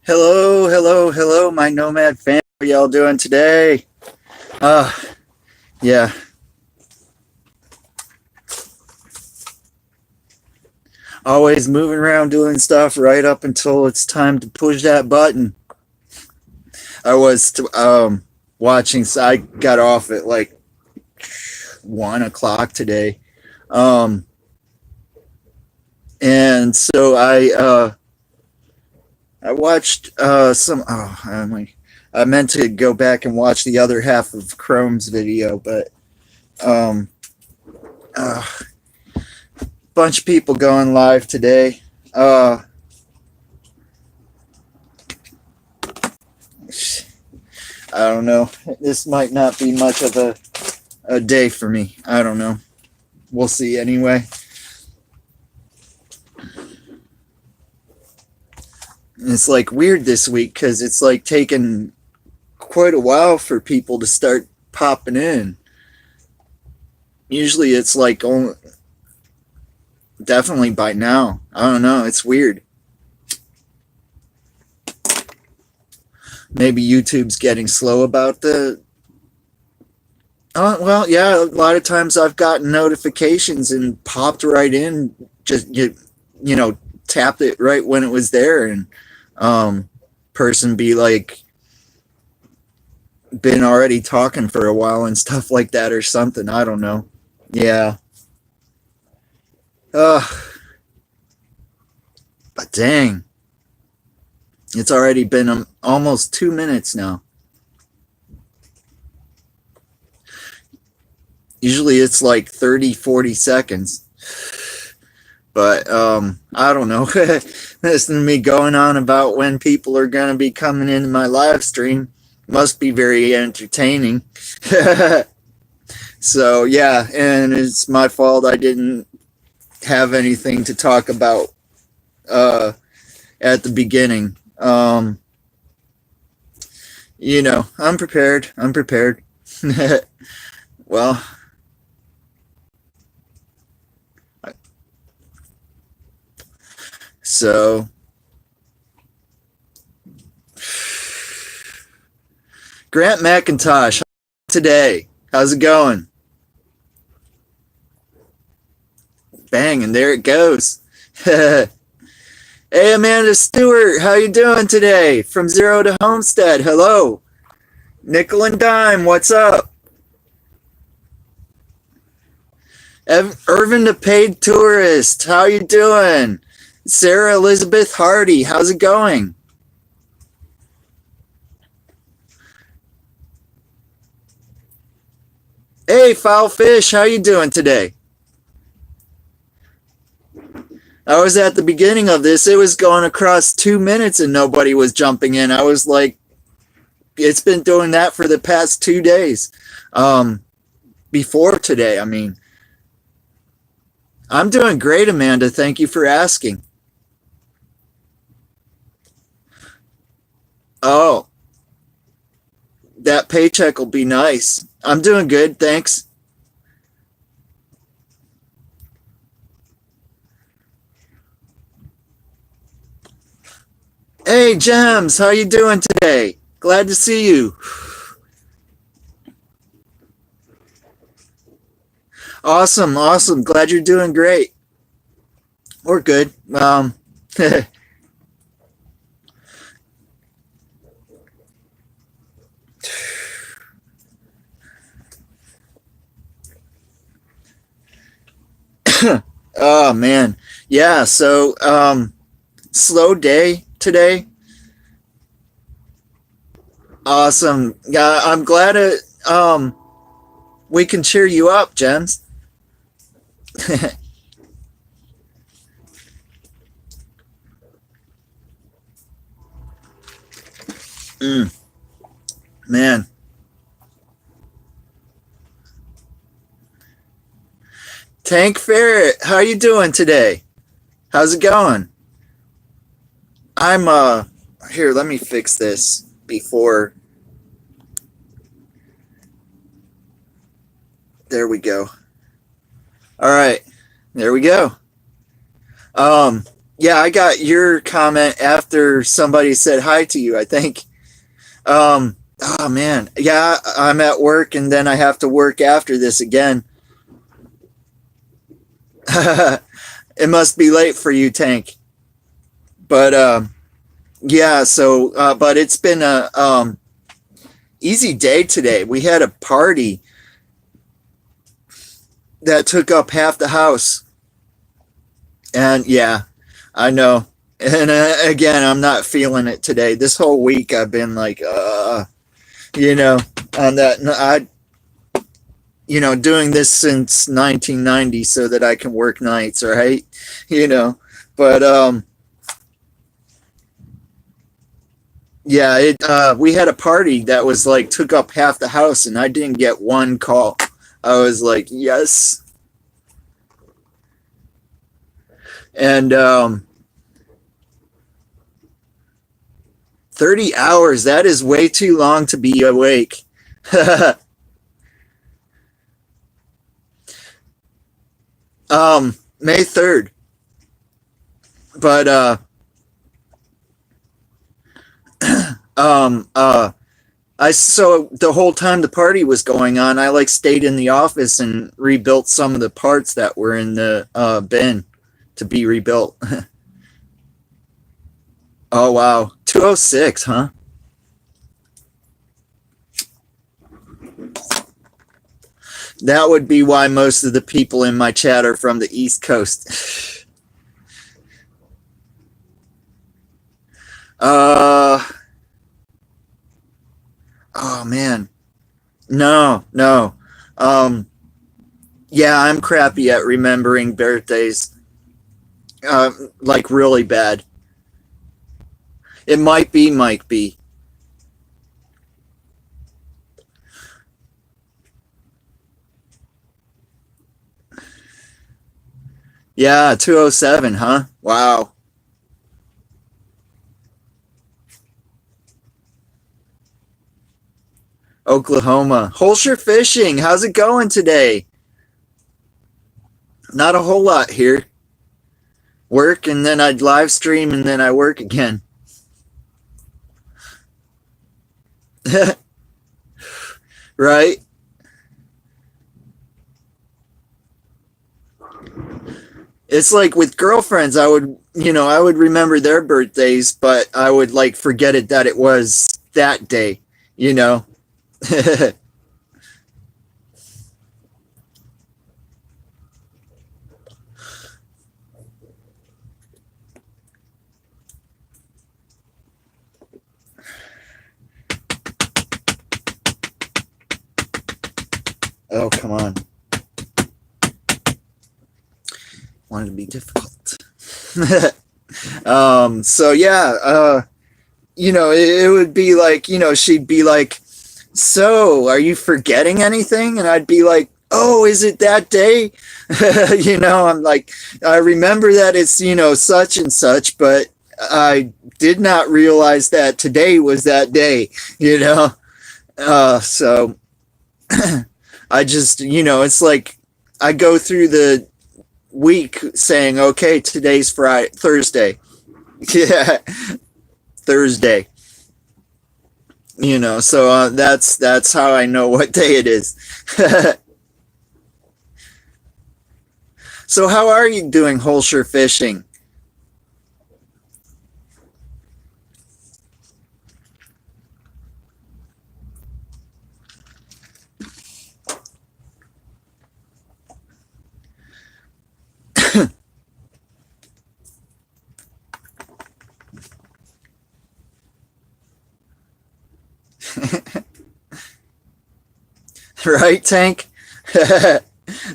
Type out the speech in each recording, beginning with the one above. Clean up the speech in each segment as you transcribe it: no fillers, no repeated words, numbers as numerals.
Hello, hello, hello, my Nomad fam. How y'all doing today? Uh, yeah, always moving around doing stuff right up until it's time to push that button. I was watching, so I got off at like 1 o'clock today. Um, and so I watched some. I meant to go back and watch the other half of Chrome's video, but um, uh, bunch of people going live today. Uh, I don't know. This might not be much of a day for me. I don't know. We'll see anyway. It's like weird this week because it's like taken quite a while for people to start popping in. Usually it's like only, definitely by now. I don't know. It's weird. Maybe YouTube's getting slow about the. Oh, well, yeah. A lot of times I've gotten notifications and popped right in. Just you know, tapped it right when it was there, and um, person be like, been already talking for a while and stuff like that or something. I don't know. Yeah. Uh, but dang, it's already been almost 2 minutes now. Usually it's like 30, 40 seconds. But I don't know. Listen to me going on about when people are going to be coming into my live stream must be very entertaining. So yeah, and it's my fault I didn't have anything to talk about uh, at the beginning. I'm prepared. I'm prepared. Well, so Grant McIntosh today. How's it going? Bang, and there it goes. Hey, Amanda Stewart, how you doing today? From Zero to Homestead, hello. Nickel and Dime, what's up? Irvin the Paid Tourist, how you doing? Sarah Elizabeth Hardy, how's it going? Hey, Foul Fish, how you doing today? I was at the beginning of this. It was going across 2 minutes and nobody was jumping in. I was like, it's been doing that for the past 2 days. Um, Before today, I mean. I'm doing great, Amanda. Thank you for asking. Oh, that paycheck will be nice. I'm doing good, thanks. Hey, Gems, how you doing today? Glad to see you. Awesome, awesome. Glad you're doing great. We're good. Oh man, yeah. So, slow day today. Awesome. Yeah, I'm glad we can cheer you up, Gems. Mm, man, Tank Ferret, how you doing today? How's it going? I'm here. Let me fix this before. There we go. All right, there we go. Um, Yeah, I got your comment after somebody said hi to you, I think. Oh man. Yeah, I'm at work and then I have to work after this again. It must be late for you, Tank. But yeah, so but it's been a easy day today. We had a party that took up half the house. And yeah, I know. And again, I'm not feeling it today. This whole week I've been like you know, on that I doing this since 1990 so that I can work nights, right? You know, but yeah, it we had a party that was like took up half the house and I didn't get one call. I was like, "Yes." And 30 hours, that is way too long to be awake. May 3rd. But um uh so the whole time the party was going on, I like stayed in the office and rebuilt some of the parts that were in the bin to be rebuilt. Oh wow. 206, huh? That would be why most of the people in my chat are from the East Coast. uh oh man. No, no. Um yeah, I'm crappy at remembering birthdays. Like really bad. It might be. Yeah, 207, huh? Wow. Oklahoma. Holscher Fishing, how's it going today? Not a whole lot here. Work and then I'd live stream and then I work again. Right? It's like with girlfriends, I would remember their birthdays, but I would like forget it that it was that day, you know? Oh, come on. Wanted to be difficult. So yeah, it would be like, she'd be like, "So, are you forgetting anything?" And I'd be like, "Oh, is it that day?" I'm like, I remember that it's, such and such, but I did not realize that today was that day, you know? So I just, it's like I go through the week saying, okay, today's Thursday. Yeah, Thursday. So that's how I know what day it is. So how are you doing, Holscher Fishing? Right, Tank?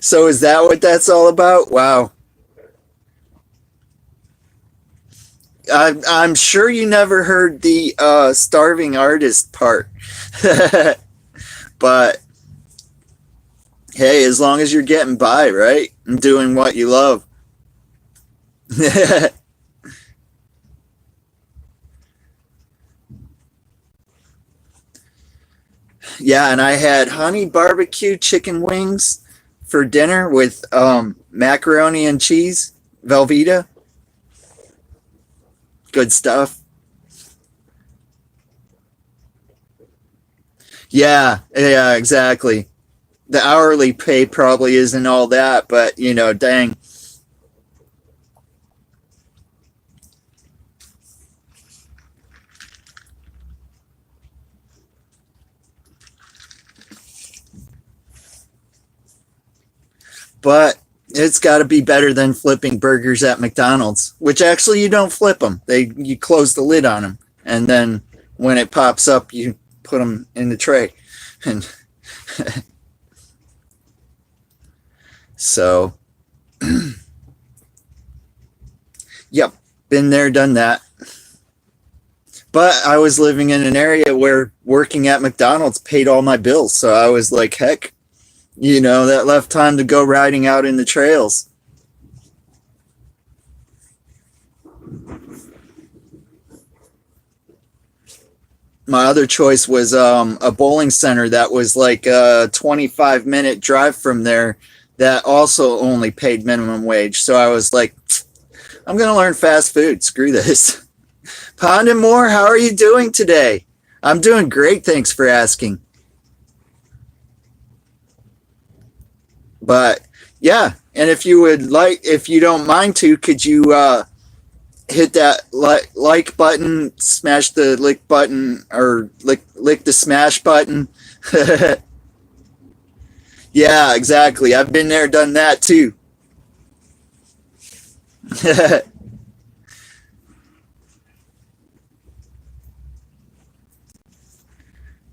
So is that what that's all about? Wow. I'm sure you never heard the starving artist part. But hey, as long as you're getting by, right? And doing what you love. Yeah, and I had honey barbecue chicken wings for dinner with macaroni and cheese, Velveeta. good stuff. Yeah, yeah, exactly. The hourly pay probably isn't all that, but you know, dang. But it's got to be better than flipping burgers at McDonald's, which actually you don't flip them. You close the lid on them, and then when it pops up, you put them in the tray, and so yep, been there, done that. But I was living in an area where working at McDonald's paid all my bills, so I was like, heck, you know, that left time to go riding out in the trails. My other choice was a bowling center that was like a 25-minute drive from there that also only paid minimum wage. So I was like, I'm going to learn fast food. Screw this. Pond and More, how are you doing today? I'm doing great. Thanks for asking. But yeah, and if you would like, if you don't mind to, could you hit that like button, smash the lick button, or lick the smash button? Yeah, exactly. I've been there, done that too.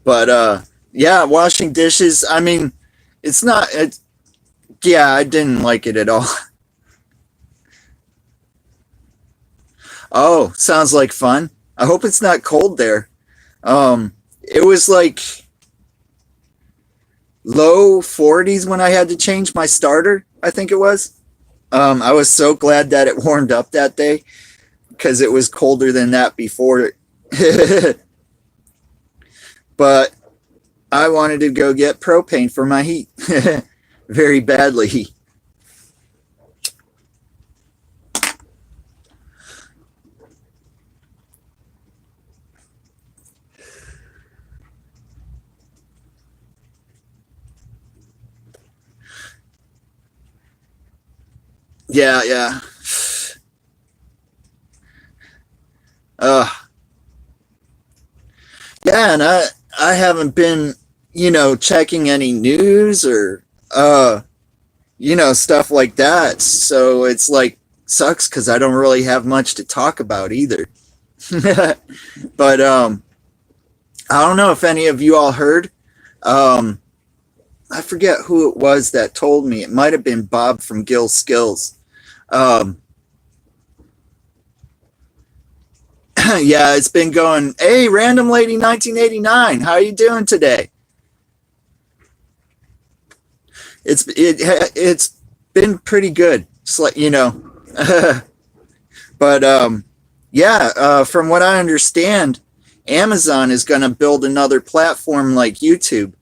But yeah, washing dishes. I mean, it's not. Yeah, I didn't like it at all. Oh, sounds like fun. I hope it's not cold there. It was like low 40s when I had to change my starter, I think it was. I was so glad that it warmed up that day because it was colder than that before. But I wanted to go get propane for my heat very badly. Yeah, yeah. Uh, yeah, and I haven't been, you know, checking any news or you know, stuff like that. So it's like sucks because I don't really have much to talk about either. But I don't know if any of you all heard. Um, I forget who it was that told me. It might have been Bob from Gill Skills. Um, yeah, it's been going. Hey, Random Lady 1989, how are you doing today? It's been pretty good. You know, but yeah, from what I understand, Amazon is going to build another platform like YouTube.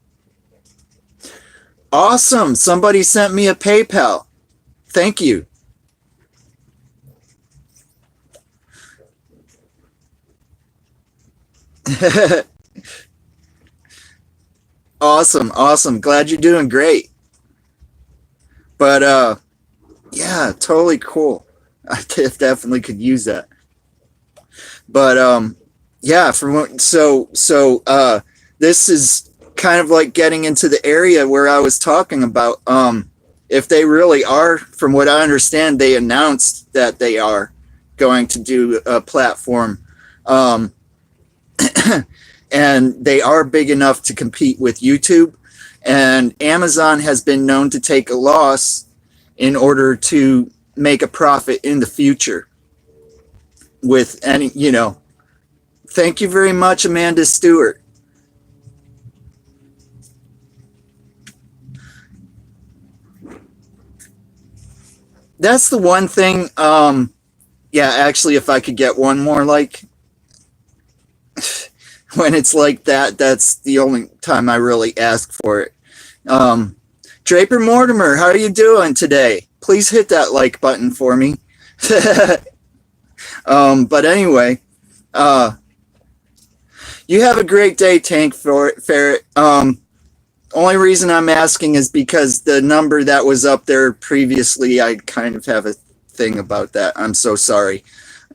Awesome! Somebody sent me a PayPal. Thank you. Awesome, awesome. Glad you're doing great. But yeah, totally cool. I definitely could use that. But yeah, this is kind of like getting into the area where I was talking about. If they really are, from what I understand, they announced that they are going to do a platform. Um, and they are big enough to compete with YouTube. And Amazon has been known to take a loss in order to make a profit in the future with any, you know. Thank you very much, Amanda Stewart. That's the one thing. Yeah, actually, if I could get one more, like, when it's like that, that's the only time I really ask for it. Um, Draper Mortimer, how are you doing today? Please hit that like button for me. But anyway, uh, you have a great day, Tank Ferret. Only reason I'm asking is because the number that was up there previously, I kind of have a thing about that. I'm so sorry.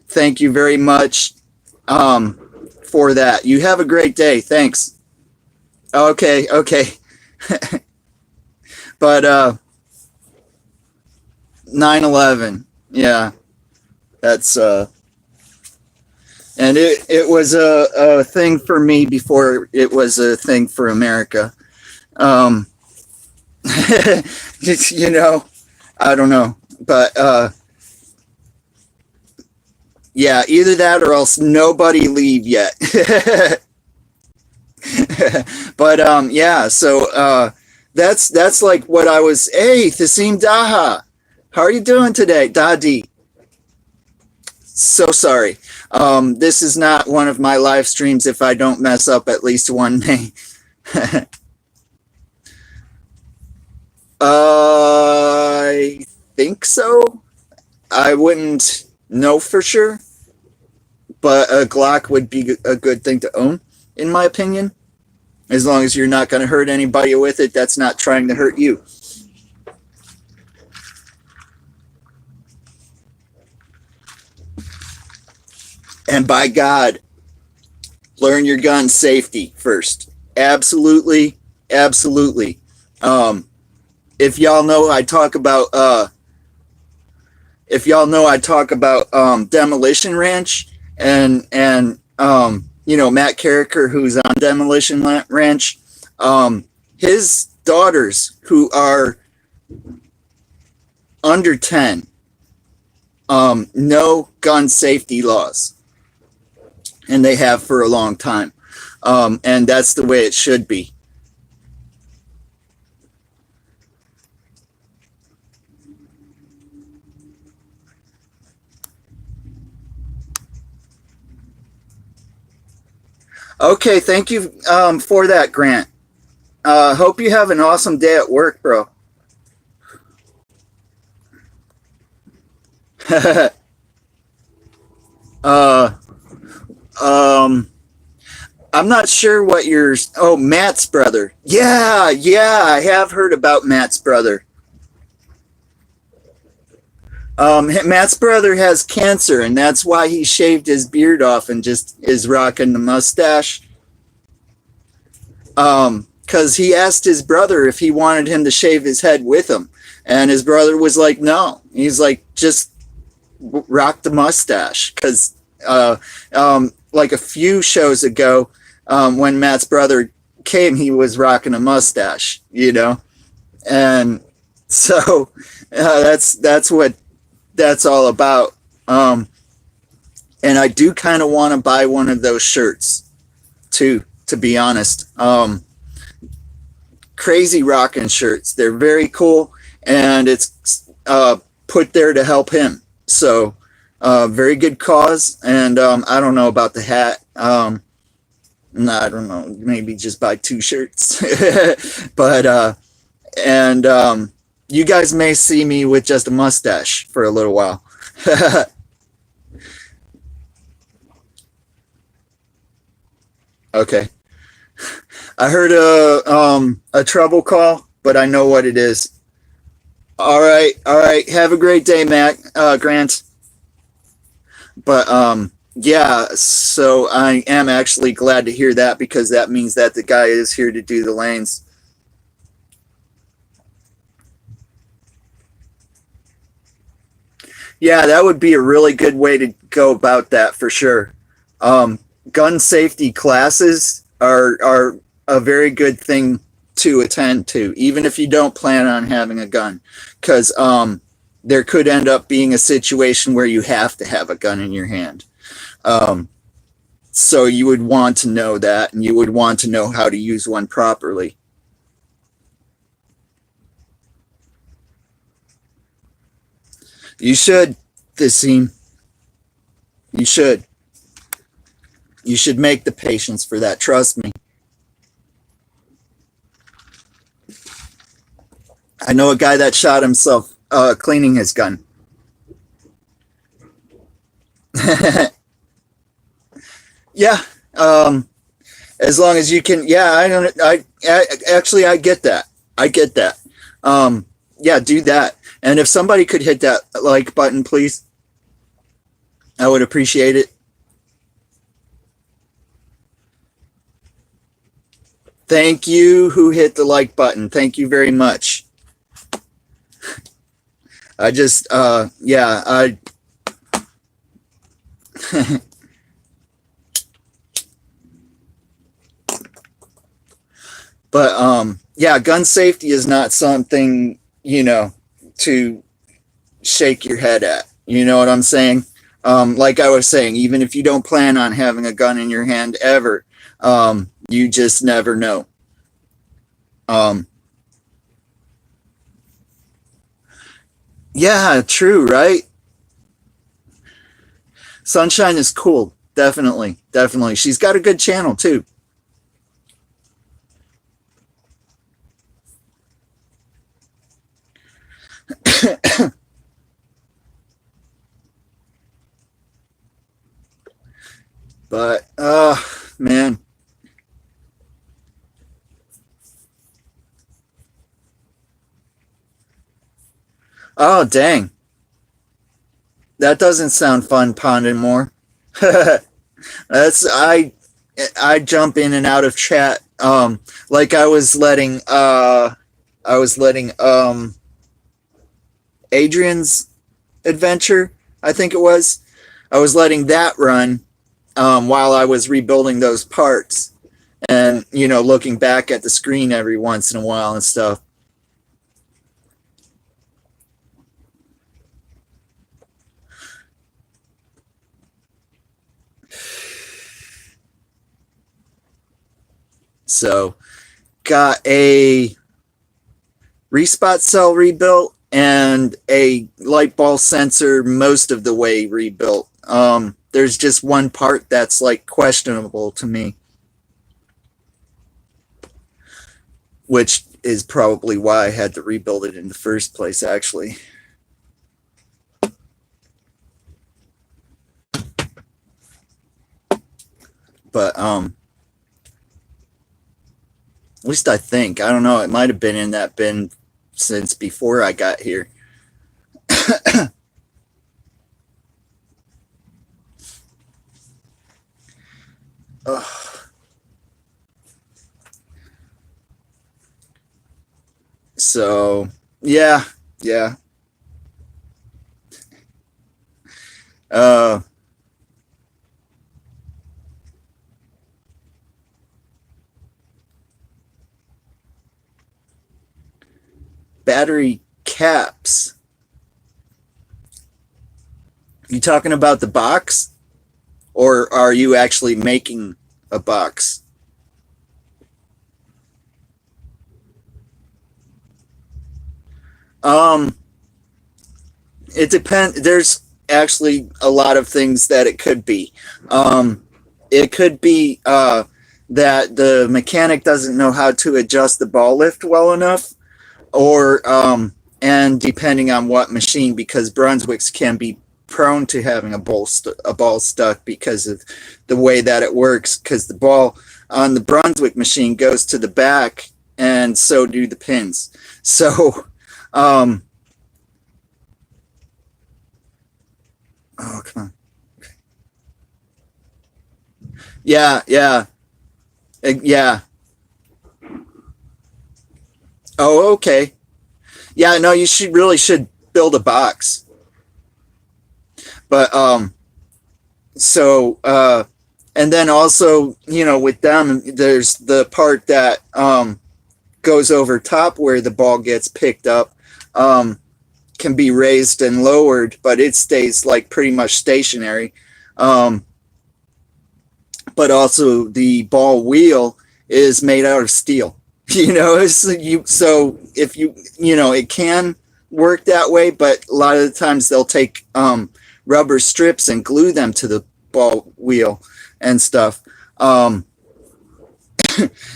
Thank you very much for that. You have a great day. Thanks. Okay, okay. But 9/11, yeah, that's and it was a thing for me before it was a thing for America. Um, you know, I don't know, but yeah, either that or else nobody leave yet. But yeah, so that's like what I was. Hey, Thasim Daha, how are you doing today, Dadi? So sorry. This is not one of my live streams if I don't mess up at least one name. I think so. I wouldn't know for sure, but a Glock would be a good thing to own, in my opinion. As long as you're not going to hurt anybody with it, that's not trying to hurt you. And by God, learn your gun safety first. Absolutely, absolutely. Um, if y'all know, I talk about Demolition Ranch and you know, Matt Carricker, who's on Demolition Ranch. His daughters, who are under 10, know gun safety laws, and they have for a long time. And that's the way it should be. Okay, thank you for that, Grant. Hope you have an awesome day at work, bro. uh, um, I'm not sure what your. Oh, Matt's brother. Yeah, yeah, I have heard about Matt's brother. Matt's brother has cancer, and that's why he shaved his beard off and just is rocking the mustache. Because he asked his brother if he wanted him to shave his head with him, and his brother was like, "No." He's like, "Just rock the mustache." Because like a few shows ago, when Matt's brother came, he was rocking a mustache, you know, and so that's what that's all about. And I do kind of want to buy one of those shirts too, to be honest. Crazy rocking shirts. They're very cool, and it's put there to help him. So, very good cause. And I don't know about the hat. No, I don't know. Maybe just buy two shirts. But and you guys may see me with just a mustache for a little while. Okay. I heard a trouble call, but I know what it is. All right, all right. Have a great day, Matt Grant. But yeah, so I am actually glad to hear that because that means that the guy is here to do the lanes. Yeah, that would be a really good way to go about that for sure. Um, Gun safety classes are a very good thing to attend to, even if you don't plan on having a gun, because there could end up being a situation where you have to have a gun in your hand. Um, so you would want to know that, and you would want to know how to use one properly. You should, this scene. You should. You should make the patience for that. Trust me. I know a guy that shot himself cleaning his gun. Yeah. As long as you can, yeah, actually, I get that. I get that. Yeah, do that. And if somebody could hit that like button, please, I would appreciate it. Thank you who hit the like button. Thank you very much. I just, yeah, but, yeah, gun safety is not something, to shake your head at. You know what I'm saying? Like I was saying, even if you don't plan on having a gun in your hand ever, you just never know. Um, yeah, true, right? Sunshine is cool. Definitely, definitely. She's got a good channel too. But, man. Oh, dang. That doesn't sound fun, Ponding more. That's I jump in and out of chat. Like I was letting Adrian's adventure, I think it was. I was letting that run while I was rebuilding those parts and looking back at the screen every once in a while and stuff. So got a respot cell rebuilt and a light ball sensor most of the way rebuilt. There's just one part that's like questionable to me, which is probably why I had to rebuild it in the first place, actually. But at least I think. I don't know. It might have been in that bin since before I got here. So, yeah, yeah. Uh, Battery caps. You talking about the box? Or are you actually making a box? Um, it depends. There's actually a lot of things that it could be. Um, it could be that the mechanic doesn't know how to adjust the ball lift well enough, or and depending on what machine, because Brunswicks can be prone to having a ball stuck because of the way that it works. Because the ball on the Brunswick machine goes to the back, and so do the pins. So, um, oh come on, yeah, yeah, yeah. Oh, okay. Yeah, no, you should really should build a box. But so and then also, with them there's the part that goes over top where the ball gets picked up, um can be raised and lowered, but it stays like pretty much stationary. Um but also the ball wheel is made out of steel. So if it can work that way, but a lot of the times they'll take rubber strips and glue them to the ball wheel and stuff. Um,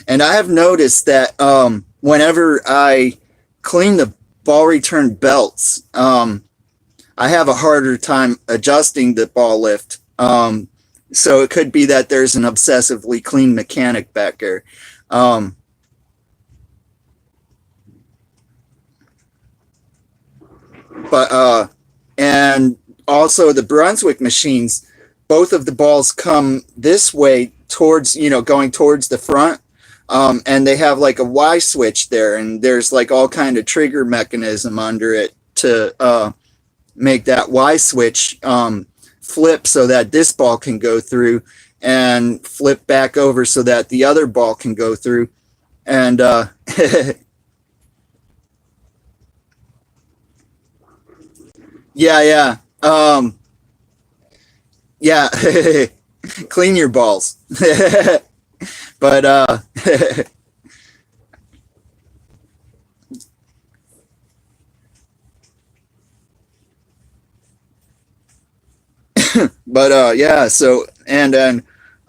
and I have noticed that whenever I clean the ball return belts, I have a harder time adjusting the ball lift. So it could be that there's an obsessively clean mechanic back there. Um, but and also the Brunswick machines, both of the balls come this way towards, going towards the front. And they have like a Y switch there, and there's like all kind of trigger mechanism under it to make that Y switch flip so that this ball can go through, and flip back over so that the other ball can go through. And yeah, yeah. Yeah, clean your balls. But yeah, so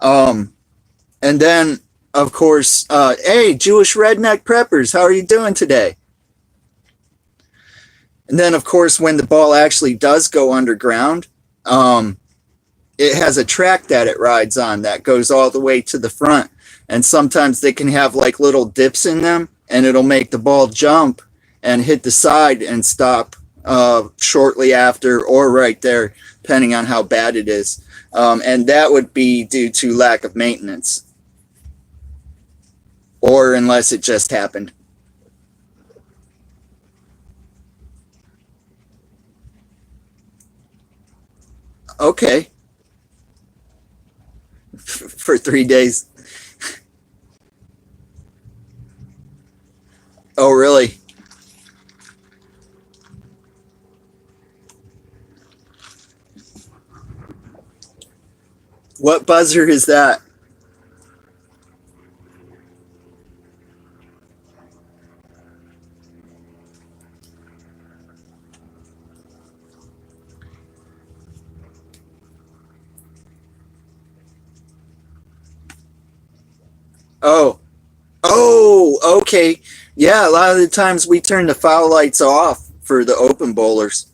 um and then of course, hey, Jewish redneck preppers, how are you doing today? And then of course, when the ball actually does go underground, um it has a track that it rides on that goes all the way to the front. And sometimes they can have like little dips in them, and it'll make the ball jump and hit the side and stop shortly after, or right there, depending on how bad it is. And that would be due to lack of maintenance, or unless it just happened. Okay, for 3 days. Oh, really? What buzzer is that? Oh, oh, okay. Yeah, a lot of the times we turn the foul lights off for the open bowlers,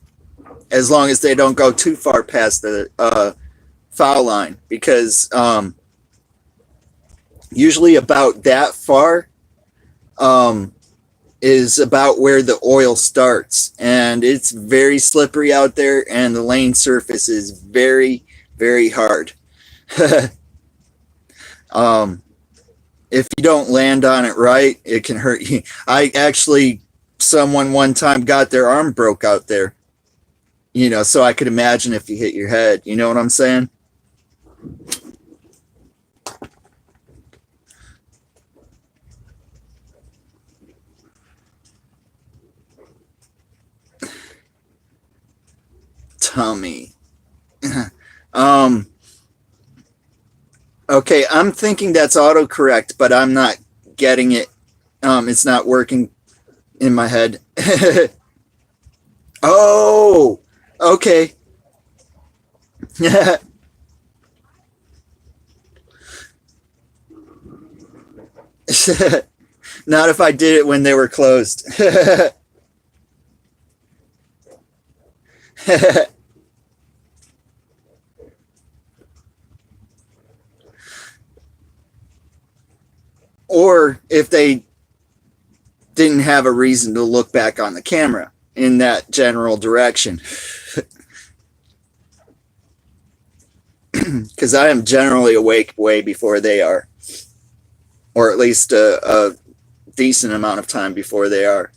as long as they don't go too far past the foul line, because usually about that far um, is about where the oil starts, and it's very slippery out there, and the lane surface is very, very hard. um, if you don't land on it right, it can hurt you. I actually, someone one time got their arm broke out there, so I could imagine if you hit your head. You know what I'm saying? Tummy. um, okay, I'm thinking that's autocorrect, but I'm not getting it. It's not working in my head. Oh, okay. Not if I did it when they were closed. Or if they didn't have a reason to look back on the camera in that general direction. Because I am generally awake way before they are, or at least a decent amount of time before they are.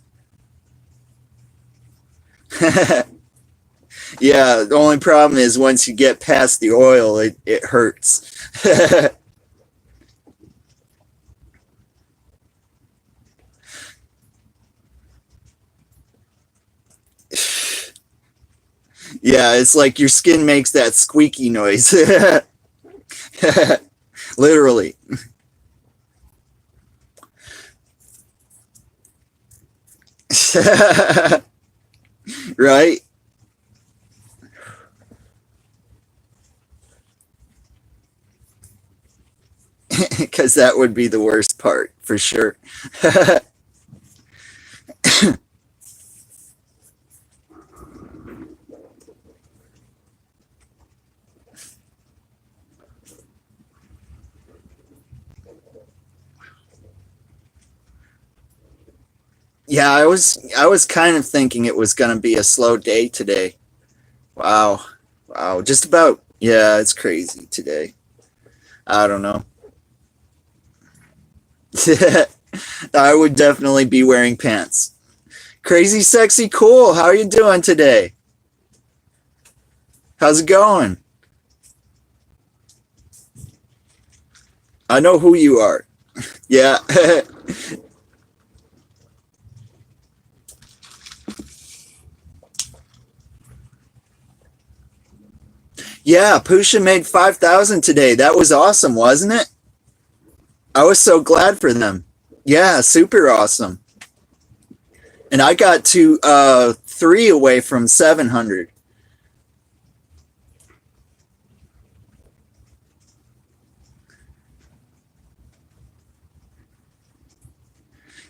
Yeah, the only problem is once you get past the oil, it hurts. Yeah, it's like your skin makes that squeaky noise. Literally. Right? Because that would be the worst part for sure. Yeah, I was kind of thinking it was gonna be a slow day today. Wow. Wow. Just about, yeah, it's crazy today. I don't know. I would definitely be wearing pants. Crazy sexy cool. How are you doing today? How's it going? I know who you are. Yeah. Yeah, Pusha made 5,000 today. That was awesome, wasn't it? I was so glad for them. Yeah, super awesome. And I got to 3 away from 700.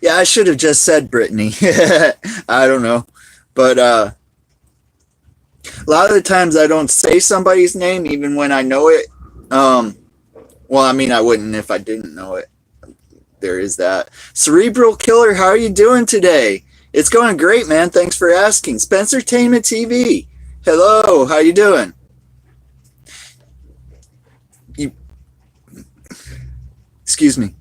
Yeah, I should have just said Brittany. I don't know. But a lot of the times I don't say somebody's name even when I know it. Um, well, I mean, I wouldn't if I didn't know it. There is that. Cerebral Killer, how are you doing today? It's going great, man. Thanks for asking. Spencertainment TV. Hello, how you doing? You, excuse me.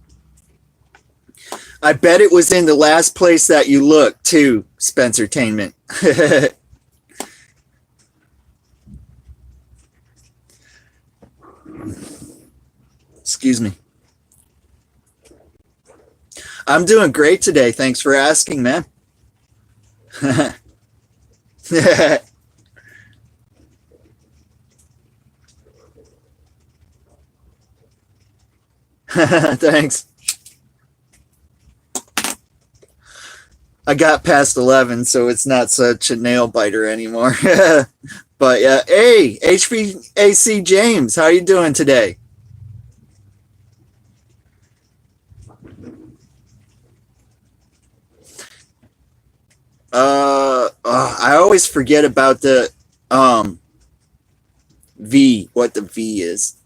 I bet it was in the last place that you looked, too, Spencertainment. Excuse me. I'm doing great today. Thanks for asking, man. Thanks. I got past 11, so it's not such a nail biter anymore. But yeah, hey, HVAC James, how you doing today? I always forget about the um V, what the V is.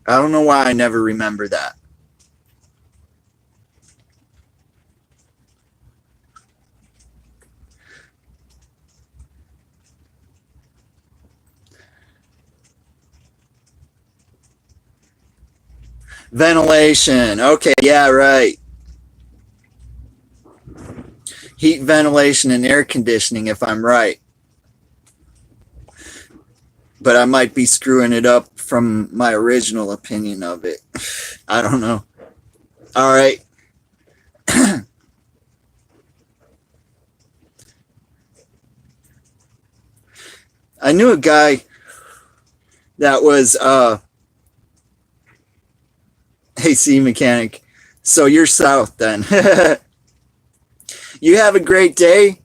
I don't know why I never remember that. Ventilation. Okay, yeah, right. Heat, ventilation, and air conditioning, if I'm right. But I might be screwing it up from my original opinion of it. I don't know. All right. I knew a guy that was AC mechanic. So you're south then. You have a great day.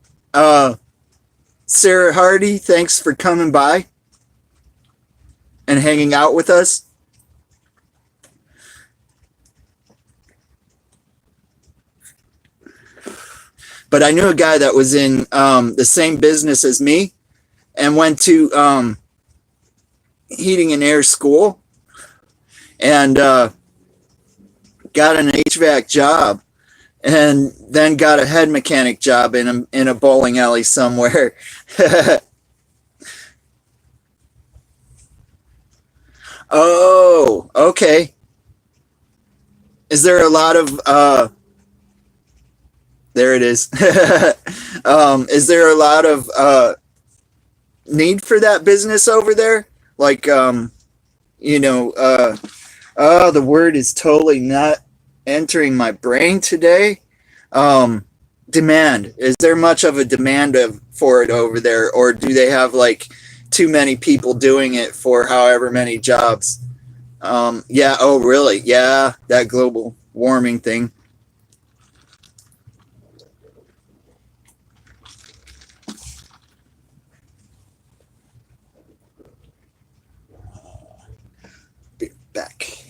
Sarah Hardy, thanks for coming by and hanging out with us. But I knew a guy that was in the same business as me and went to heating and air school and got an HVAC job and then got a head mechanic job in a bowling alley somewhere. Oh, okay. Is there a lot of there it is. Is there a lot of need for that business over there? Like you know, oh, the word is totally not entering my brain today. Um, Demand. Is there much of a demand for it over there, or do they have like too many people doing it for however many jobs? Yeah. Oh, really? Yeah. That global warming thing. Be back.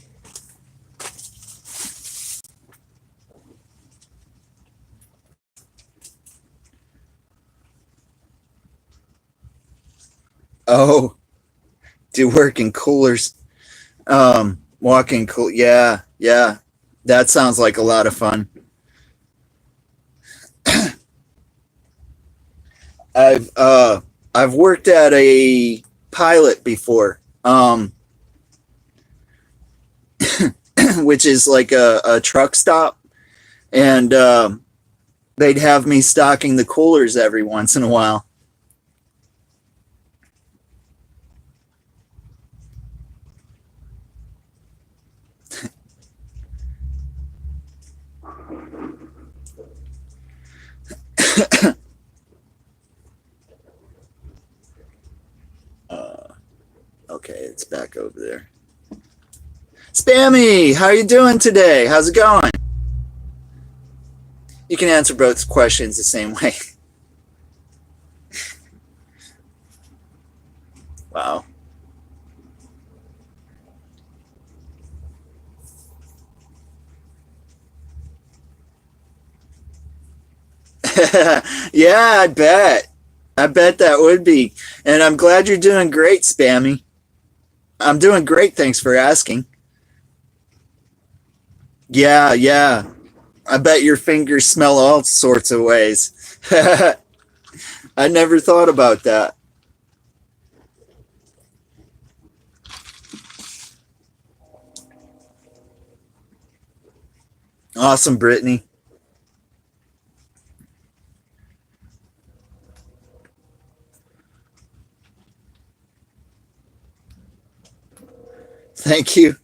Oh, do work in coolers. Walking cool. Yeah. Yeah. That sounds like a lot of fun. I've worked at a pilot before, which is like a truck stop, and they'd have me stocking the coolers every once in a while. Okay, it's back over there. Spammy, how you doing today? How's it going? You can answer both questions the same way. Wow. Yeah, I bet. I bet that would be. And I'm glad you're doing great, Spammy. I'm doing great. Thanks for asking. Yeah, yeah. I bet your fingers smell all sorts of ways. I never thought about that. Awesome, Brittany. Thank you.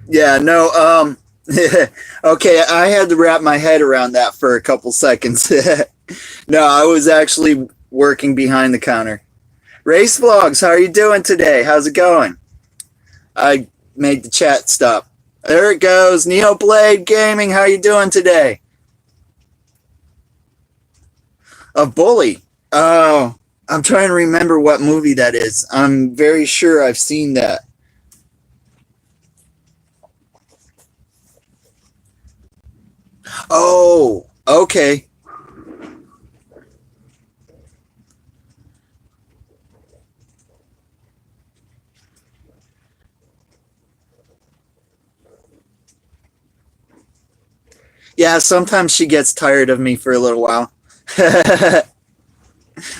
Yeah, no, okay, I had to wrap my head around that for a couple seconds. No, I was actually working behind the counter. Race Vlogs, how are you doing today? How's it going? I made the chat stop. There it goes. Neoblade Gaming, how are you doing today? A bully. Oh, I'm trying to remember what movie that is. I'm very sure I've seen that. Oh, okay. Yeah, sometimes she gets tired of me for a little while.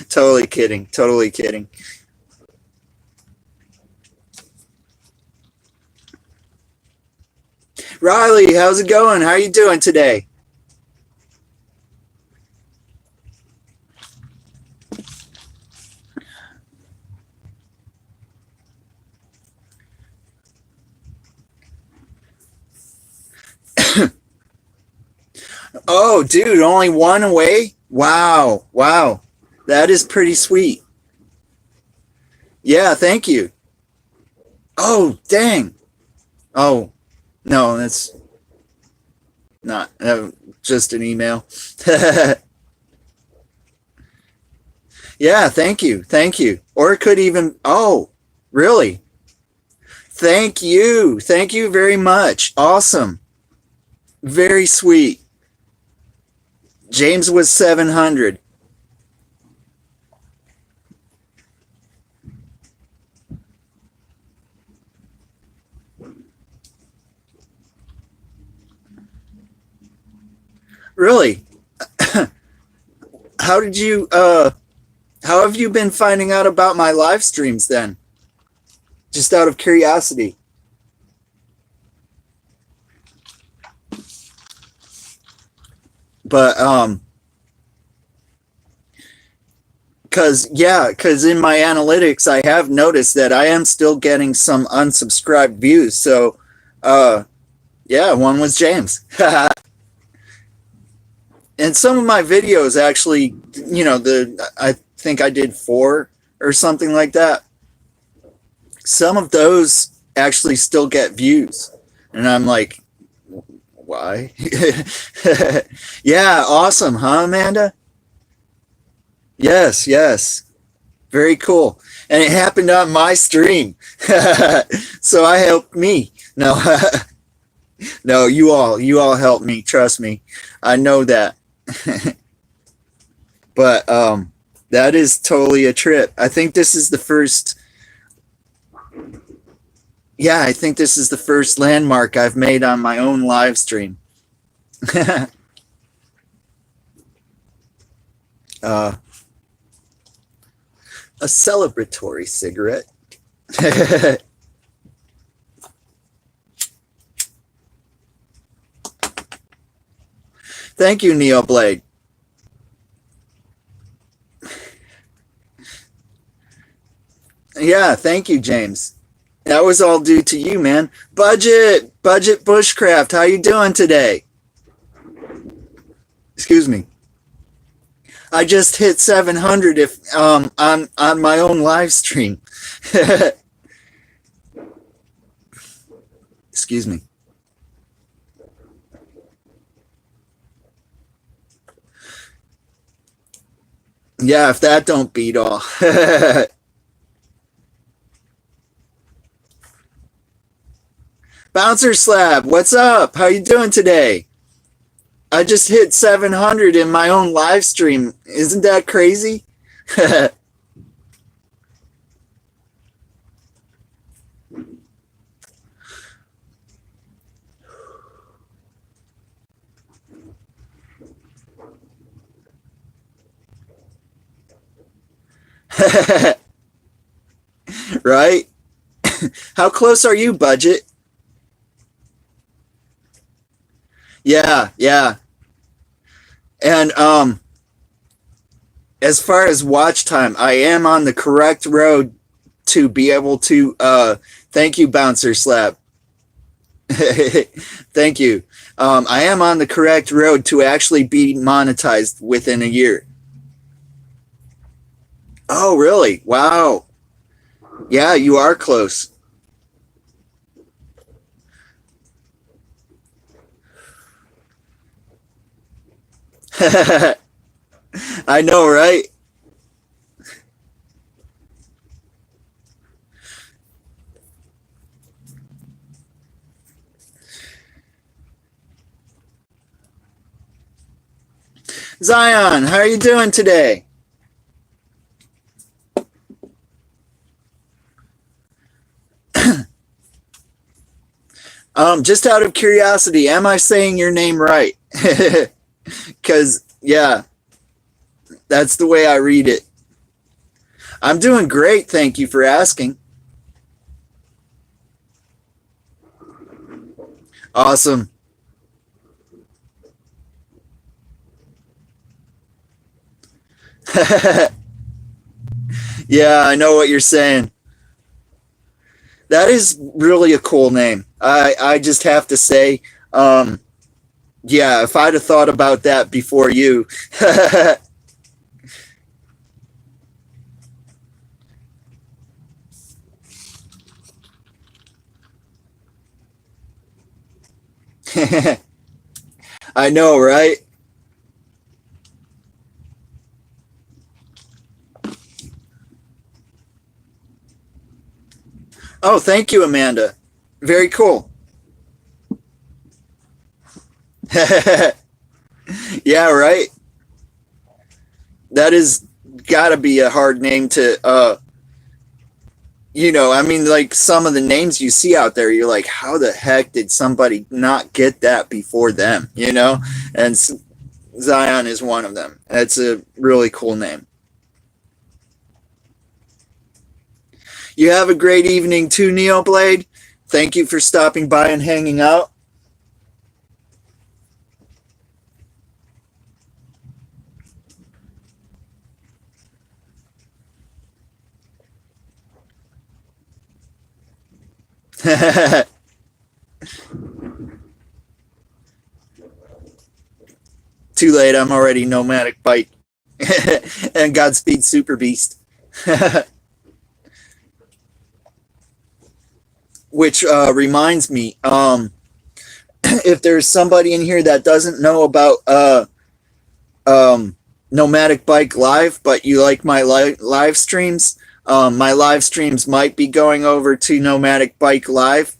Totally kidding. Totally kidding. Riley, how's it going? How are you doing today? Oh, dude, only one away? Wow. Wow. That is pretty sweet. Yeah, thank you. Oh, dang. Oh, no, that's not just an email. Yeah, thank you. Thank you. Or it could even, oh, really? Thank you. Thank you very much. Awesome. Very sweet. James was 700. Really? How did you how have you been finding out about my live streams then? Just out of curiosity. But cuz in my analytics I have noticed that I am still getting some unsubscribed views. So yeah, one was James. And some of my videos actually, the I think I did 4 or something like that. Some of those actually still get views. And I'm like, why? Yeah, awesome, huh, Amanda? Yes, yes. Very cool. And it happened on my stream. So I helped me. No, no, you all helped me. Trust me. I know that. But that is totally a trip. I think this is the first, yeah, I think this is the first landmark I've made on my own live stream. uh, a celebratory cigarette. Thank you, Neoblade. Yeah, thank you, James. That was all due to you, man. Budget Bushcraft. How you doing today? Excuse me. I just hit 700 if on my own live stream. Excuse me. Yeah, if that don't beat all. Bouncer Slab, what's up? How you doing today? I just hit 700 in my own live stream. Isn't that crazy? Right? How close are you, Budget? Yeah, yeah. And as far as watch time, I am on the correct road to be able to thank you, Bouncer Slab. Thank you. I am on the correct road to actually be monetized within a year. Oh, really? Wow. Yeah, you are close. I know, right? Zion, how are you doing today? Just out of curiosity, am I saying your name right? Because, yeah, that's the way I read it. I'm doing great. Thank you for asking. Awesome. Yeah, I know what you're saying. That is really a cool name. I just have to say, yeah, if I'd have thought about that before you. I know, right? Oh, thank you, Amanda. Very cool. Yeah, right. That is got to be a hard name to I mean, like some of the names you see out there, you're like, how the heck did somebody not get that before them, And Zion is one of them. That's a really cool name. You have a great evening too, Neoblade. Thank you for stopping by and hanging out. Too late, I'm already Nomadic Bite and Godspeed Super Beast. Which reminds me, if there's somebody in here that doesn't know about Nomadic Bike Live, but you like my live streams. My live streams might be going over to Nomadic Bike Live.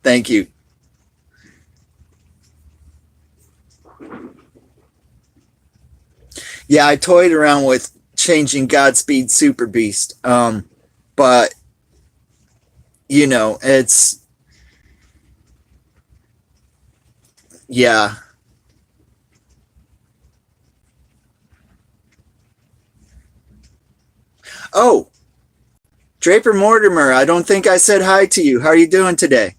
Thank you. Yeah, I toyed around with changing Godspeed Super Beast. But you know, it's yeah. Oh, Draper Mortimer, I don't think I said hi to you. How are you doing today?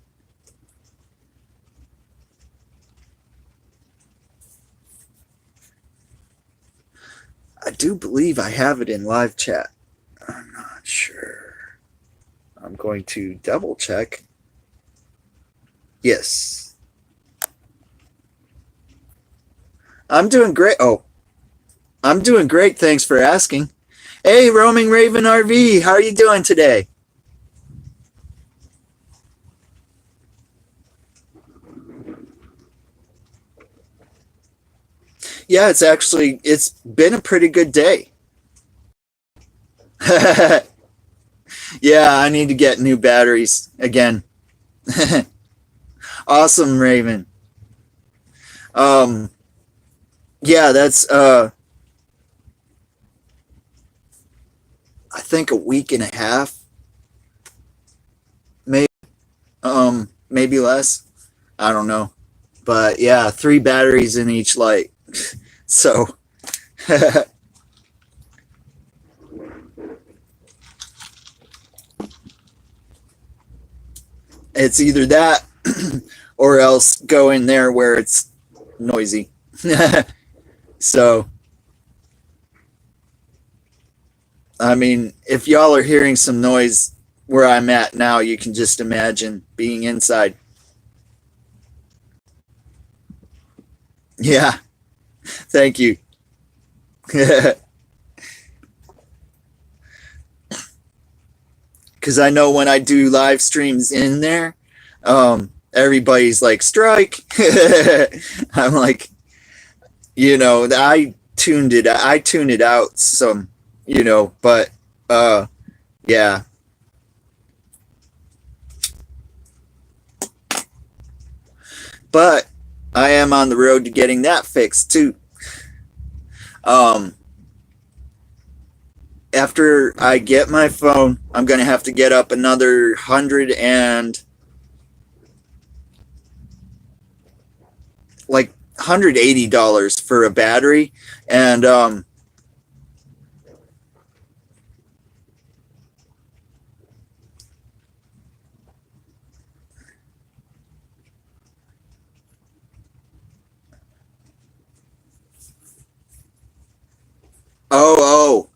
I do believe I have it in live chat. I'm not sure. I'm going to double check. Yes. I'm doing great. Oh, I'm doing great. Thanks for asking. Hey, Roaming Raven RV, how are you doing today? Yeah, it's been a pretty good day. Yeah, I need to get new batteries again. Awesome, Raven. Um, yeah, that's I think a week and a half, maybe maybe less. I don't know. But yeah, 3 batteries in each light. So it's either that or else go in there where it's noisy. So I mean, if y'all are hearing some noise where I'm at now, you can just imagine being inside. Yeah, thank you. Because I know when I do live streams in there, everybody's like, strike. I'm like, I tuned it out some, but yeah. But I am on the road to getting that fixed too. Um, After I get my phone, I'm gonna have to get up another $180 for a battery, and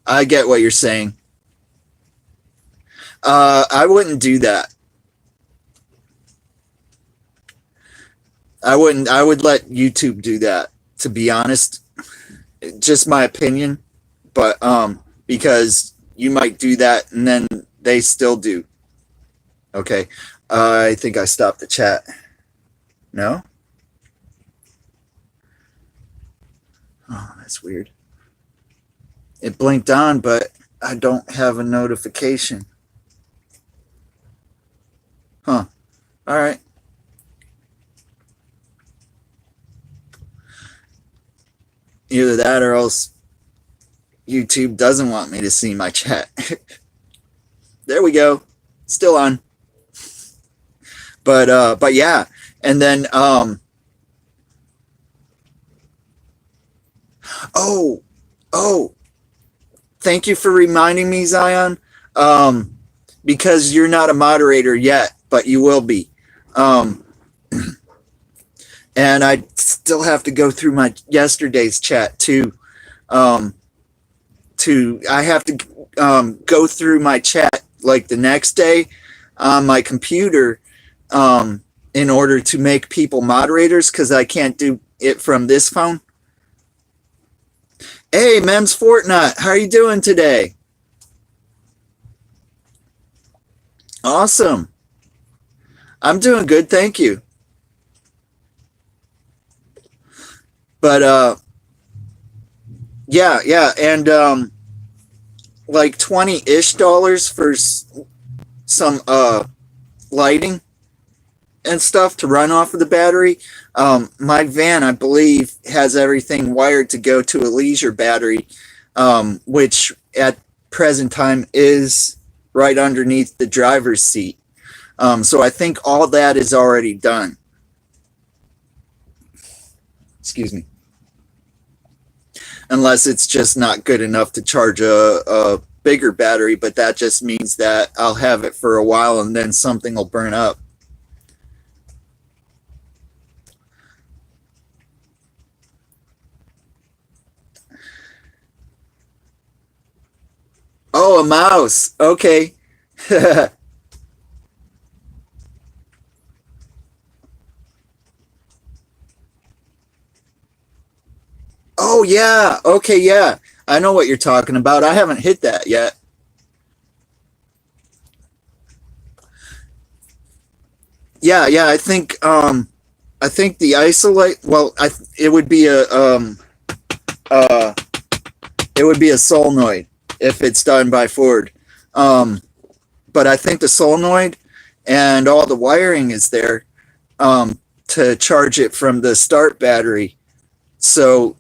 I get what you're saying. I wouldn't do that. I wouldn't. I would let YouTube do that. To be honest, just my opinion. But because you might do that, and then they still do. Okay. I think I stopped the chat. No. Oh, that's weird. It blinked on, but I don't have a notification. Huh. All right. Either that or else YouTube doesn't want me to see my chat. There we go. Still on. But yeah. And then oh, oh, thank you for reminding me, Zion. Because you're not a moderator yet, but you will be. And I still have to go through my yesterday's chat too. I have to go through my chat like the next day on my computer in order to make people moderators because I can't do it from this phone. Hey, Mems Fortnite, how are you doing today? Awesome. I'm doing good, thank you. But yeah, yeah, and like 20-ish dollars for some lighting and stuff to run off of the battery. My van, I believe, has everything wired to go to a leisure battery, which at present time is right underneath the driver's seat. So I think all that is already done. Excuse me. Unless it's just not good enough to charge a bigger battery, but that just means that I'll have it for a while and then something will burn up. Oh, a mouse. Okay. Oh, yeah. Okay, yeah. I know what you're talking about. I haven't hit that yet. Yeah, yeah. I think the isolate. Well, it would be uh it would be a solenoid if it's done by Ford. Um, but I think the solenoid and all the wiring is there to charge it from the start battery. So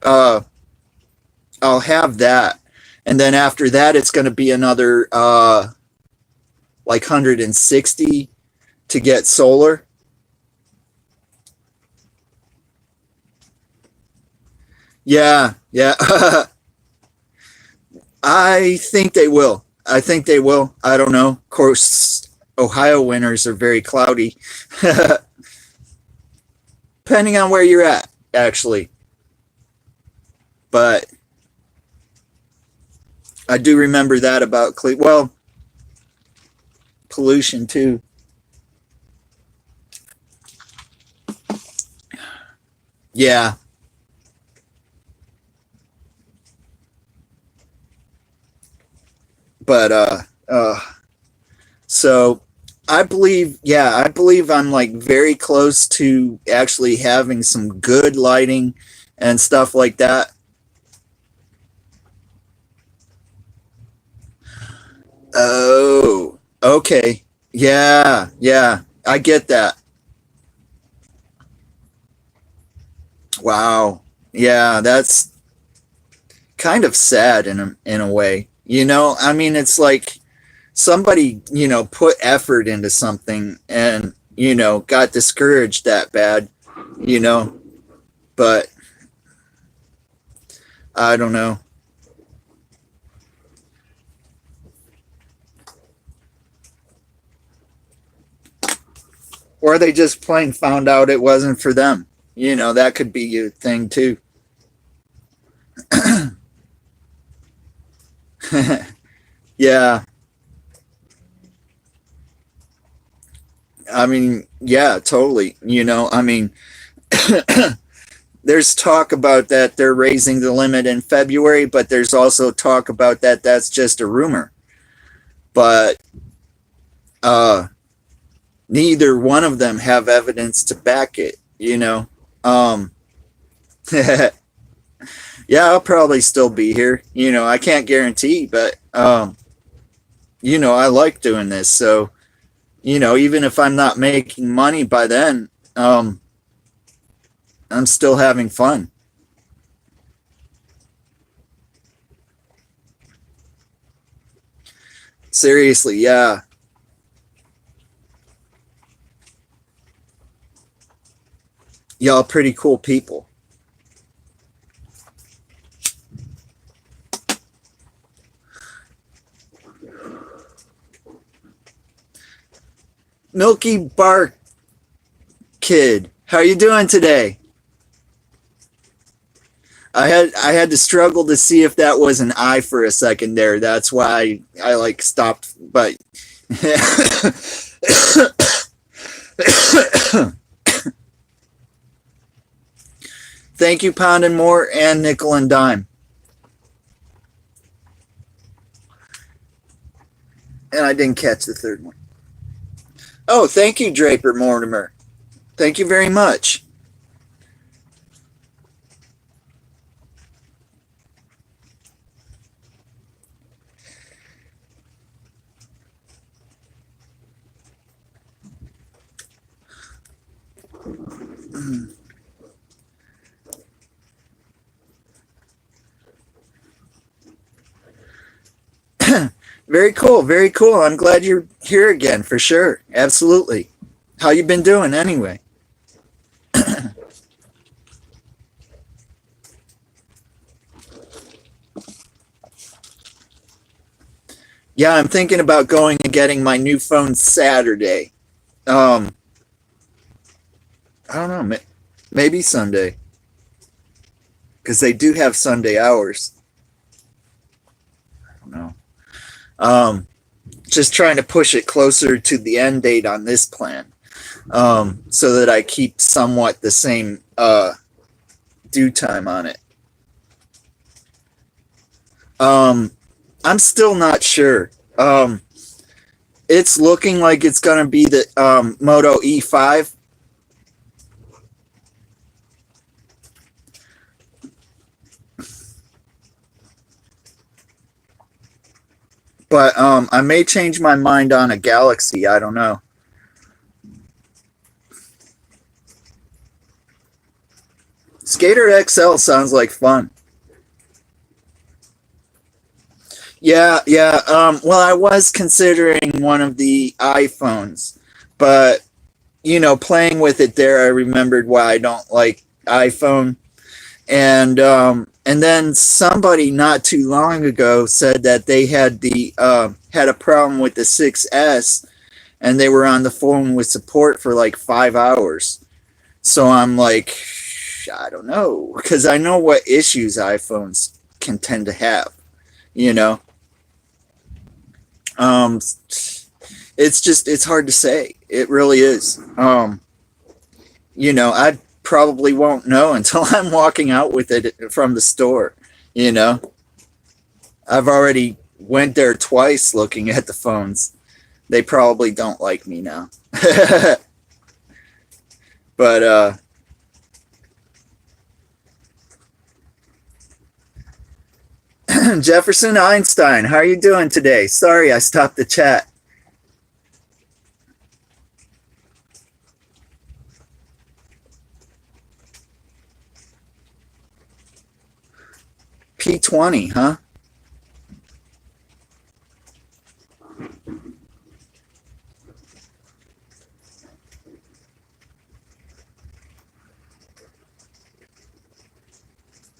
I'll have that, and then after that, it's going to be another like 160 to get solar. Yeah, yeah. I think they will. I think they will. I don't know. Of course, Ohio winters are very cloudy, depending on where you're at, actually. But I do remember that about well, pollution too. Yeah, but so I believe I'm like very close to actually having some good lighting and stuff like that. Oh, okay. Yeah, yeah. I get that. Wow. Yeah, that's kind of sad in a way. You know, I mean, it's like somebody, put effort into something and, got discouraged that bad, you know, but I don't know. Or they just plain found out it wasn't for them. That could be a thing too. Yeah. I mean, yeah, totally. I mean, there's talk about that they're raising the limit in February, but there's also talk about that that's just a rumor. But uh, neither one of them have evidence to back it. Um, yeah, I'll probably still be here. I can't guarantee, but I like doing this. So, even if I'm not making money by then, I'm still having fun. Seriously, yeah. Y'all pretty cool people. Milky Bar Kid, how you doing today? I had to struggle to see if that was an I for a second there. That's why I like stopped. But thank you, Pound and More and Nickel and Dime. And I didn't catch the third one. Oh, thank you, Draper Mortimer. Thank you very much. Very cool, very cool. I'm glad you're here again for sure. Absolutely. How you been doing anyway? Yeah, I'm thinking about going and getting my new phone Saturday. Um, I don't know, maybe Sunday because they do have Sunday hours. I don't know. Um, just trying to push it closer to the end date on this plan, so that I keep somewhat the same due time on it. Um, I'm still not sure. It's looking like it's gonna be the Moto E5. But I may change my mind on a Galaxy. I don't know. Skater XL sounds like fun. Yeah, yeah. Well, I was considering one of the iPhones, but playing with it there, I remembered why I don't like iPhone. And then somebody not too long ago said that they had a problem with the 6S, and they were on the phone with support for like 5 hours. So I'm like, I don't know, because I know what issues iPhones can tend to have. You know, um, it's hard to say. It really is. I probably won't know until I'm walking out with it from the store. You know, I've already went there twice looking at the phones. They probably don't like me now. But Jefferson Einstein, how are you doing today? Sorry, I stopped the chat. P20, huh?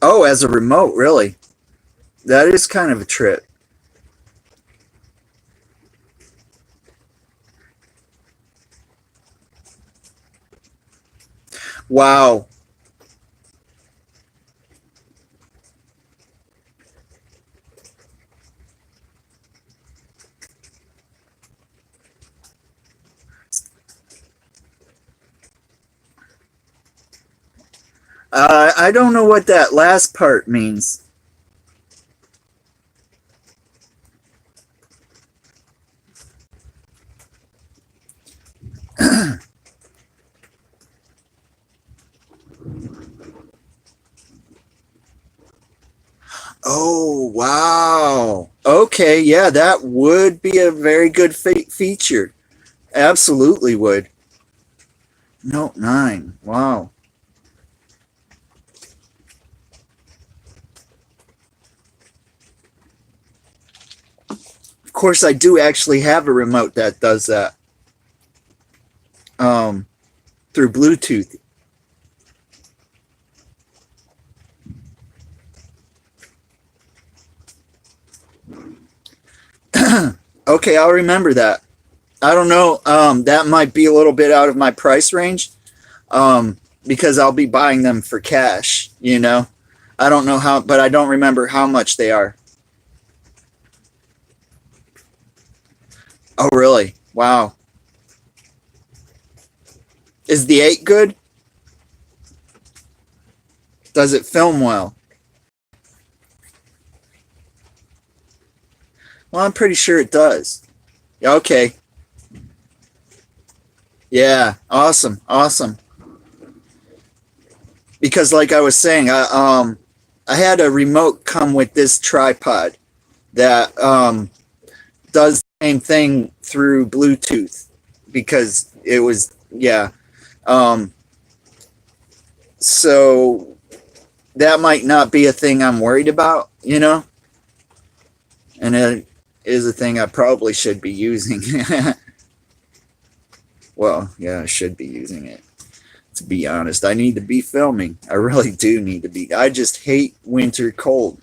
Oh, as a remote, really? That is kind of a trip. Wow. I don't know what that last part means. Oh, wow. Okay, yeah, that would be a very good feature. Absolutely would. Note 9. Wow. Of course, I do actually have a remote that does that um, through Bluetooth. Okay, I'll remember that. I don't know. That might be a little bit out of my price range, because I'll be buying them for cash. I don't know how, but I don't remember how much they are. Oh, really? Wow. Is the 8 good? Does it film well? Well, I'm pretty sure it does. Okay. Yeah, awesome, awesome. Because like I was saying, I had a remote come with this tripod that does the same thing through Bluetooth because it was yeah. Um, so that might not be a thing I'm worried about, you know, and it is a thing I probably should be using. Well, yeah, I should be using it. To be honest, I need to be filming. I really do need to be. I just hate winter cold.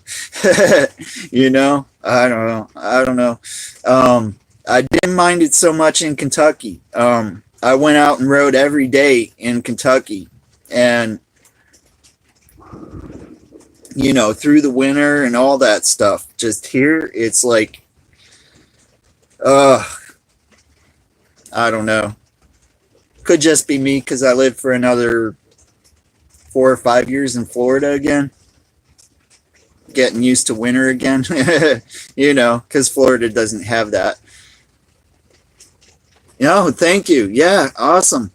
You know, I don't know. I don't know. I didn't mind it so much in Kentucky. I went out and rode every day in Kentucky, and you know, through the winter and all that stuff. Just here, it's like, uh, I don't know. Could just be me because I live for another 4 or 5 years in Florida again, getting used to winter again. You know, because Florida doesn't have that. No, thank you. Yeah, awesome.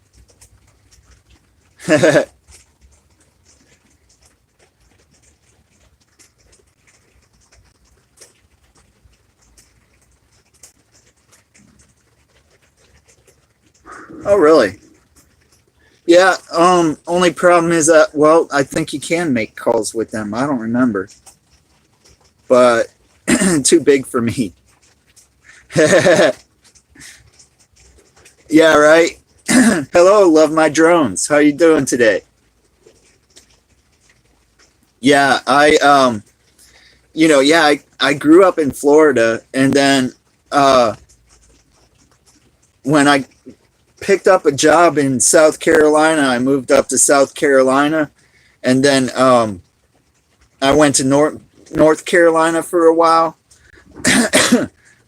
Oh, really? Yeah. Only problem is that well, I think you can make calls with them. I don't remember, but too big for me. Yeah, right. Hello, love my drones. How you doing today? Yeah, you know, yeah, I grew up in Florida, and then uh, when I picked up a job in South Carolina, I moved up to South Carolina, and then I went to North Carolina for a while.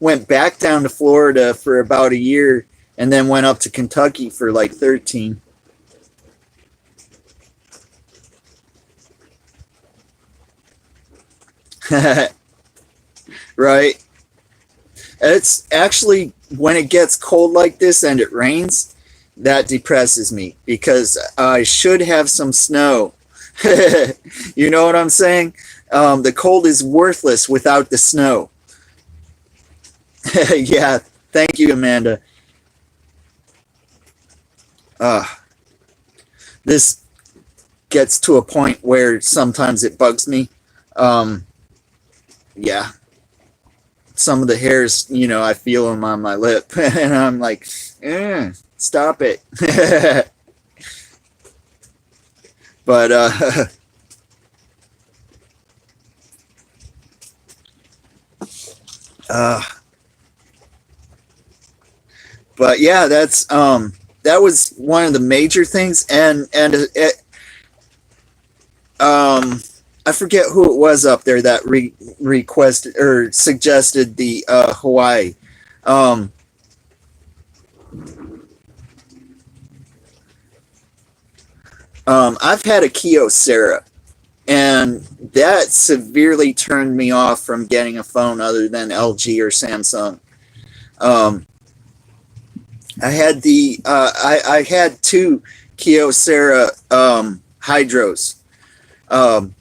Went back down to Florida for about a year, and then went up to Kentucky for like 13. Right. It's actually when it gets cold like this and it rains, that depresses me because I should have some snow. You know what I'm saying? The cold is worthless without the snow. Yeah, thank you, Amanda. Uh, this gets to a point where sometimes it bugs me. Um, yeah, some of the hairs, you know, I feel them on my lip, and I'm like, stop it. But uh, but yeah, that was one of the major things, and um, I forget who it was up there that requested or suggested the Hawaii. Um, I've had a Kyocera, and that severely turned me off from getting a phone other than LG or Samsung. Um, I had I had two Kyocera hydros. Um,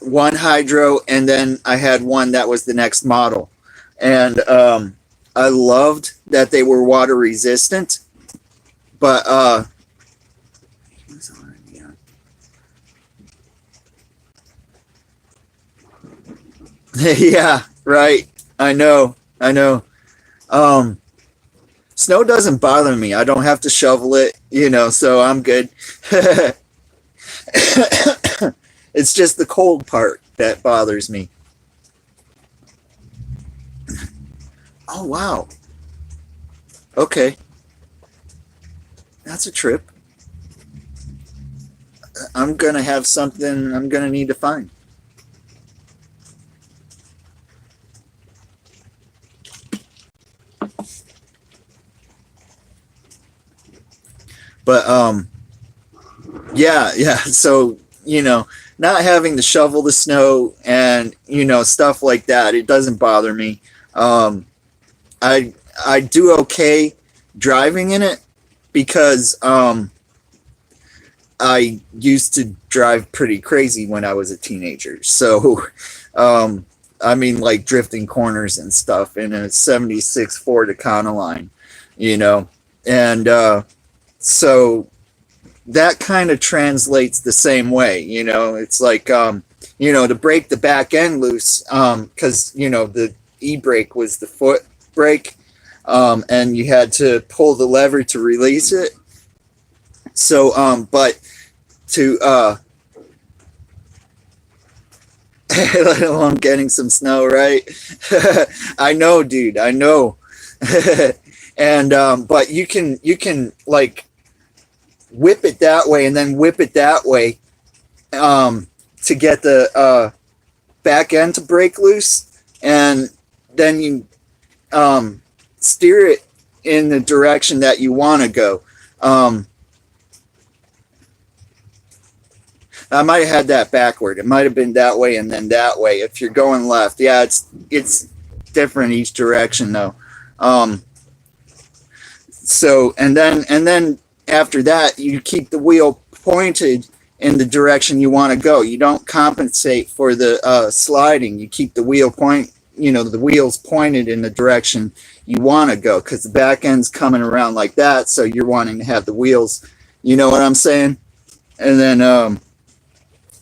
one hydro, and then I had one that was the next model, and I loved that they were water resistant. But yeah, right. I know. Um, Snow doesn't bother me. I don't have to shovel it, you know, so I'm good. It's just the cold part that bothers me. Oh wow. Okay, that's a trip. I'm gonna have something I'm gonna need to find. But yeah, yeah. So you know, not having to shovel the snow and you know stuff like that, it doesn't bother me. Um, I do okay driving in it because I used to drive pretty crazy when I was a teenager. So, I mean, like drifting corners and stuff in a 76 Ford Econoline, you know, and so that kind of translates the same way, you know. It's like, you know, to break the back end loose, because, you know, the e-brake was the foot brake, and you had to pull the lever to release it. So, but to, let alone getting some snow, right? I know, dude, I know. And, but you can like whip it that way and then whip it that way, to get the, back end to break loose. And then you, steer it in the direction that you want to go. I might have had that backward. It might have been that way and then that way. If you're going left, yeah, it's different each direction though. So and then after that, you keep the wheel pointed in the direction you want to go. You don't compensate for the sliding. You keep the wheel point, you know, the wheels pointed in the direction you want to go, because the back end's coming around like that. So you're wanting to have the wheels, you know what I'm saying? And then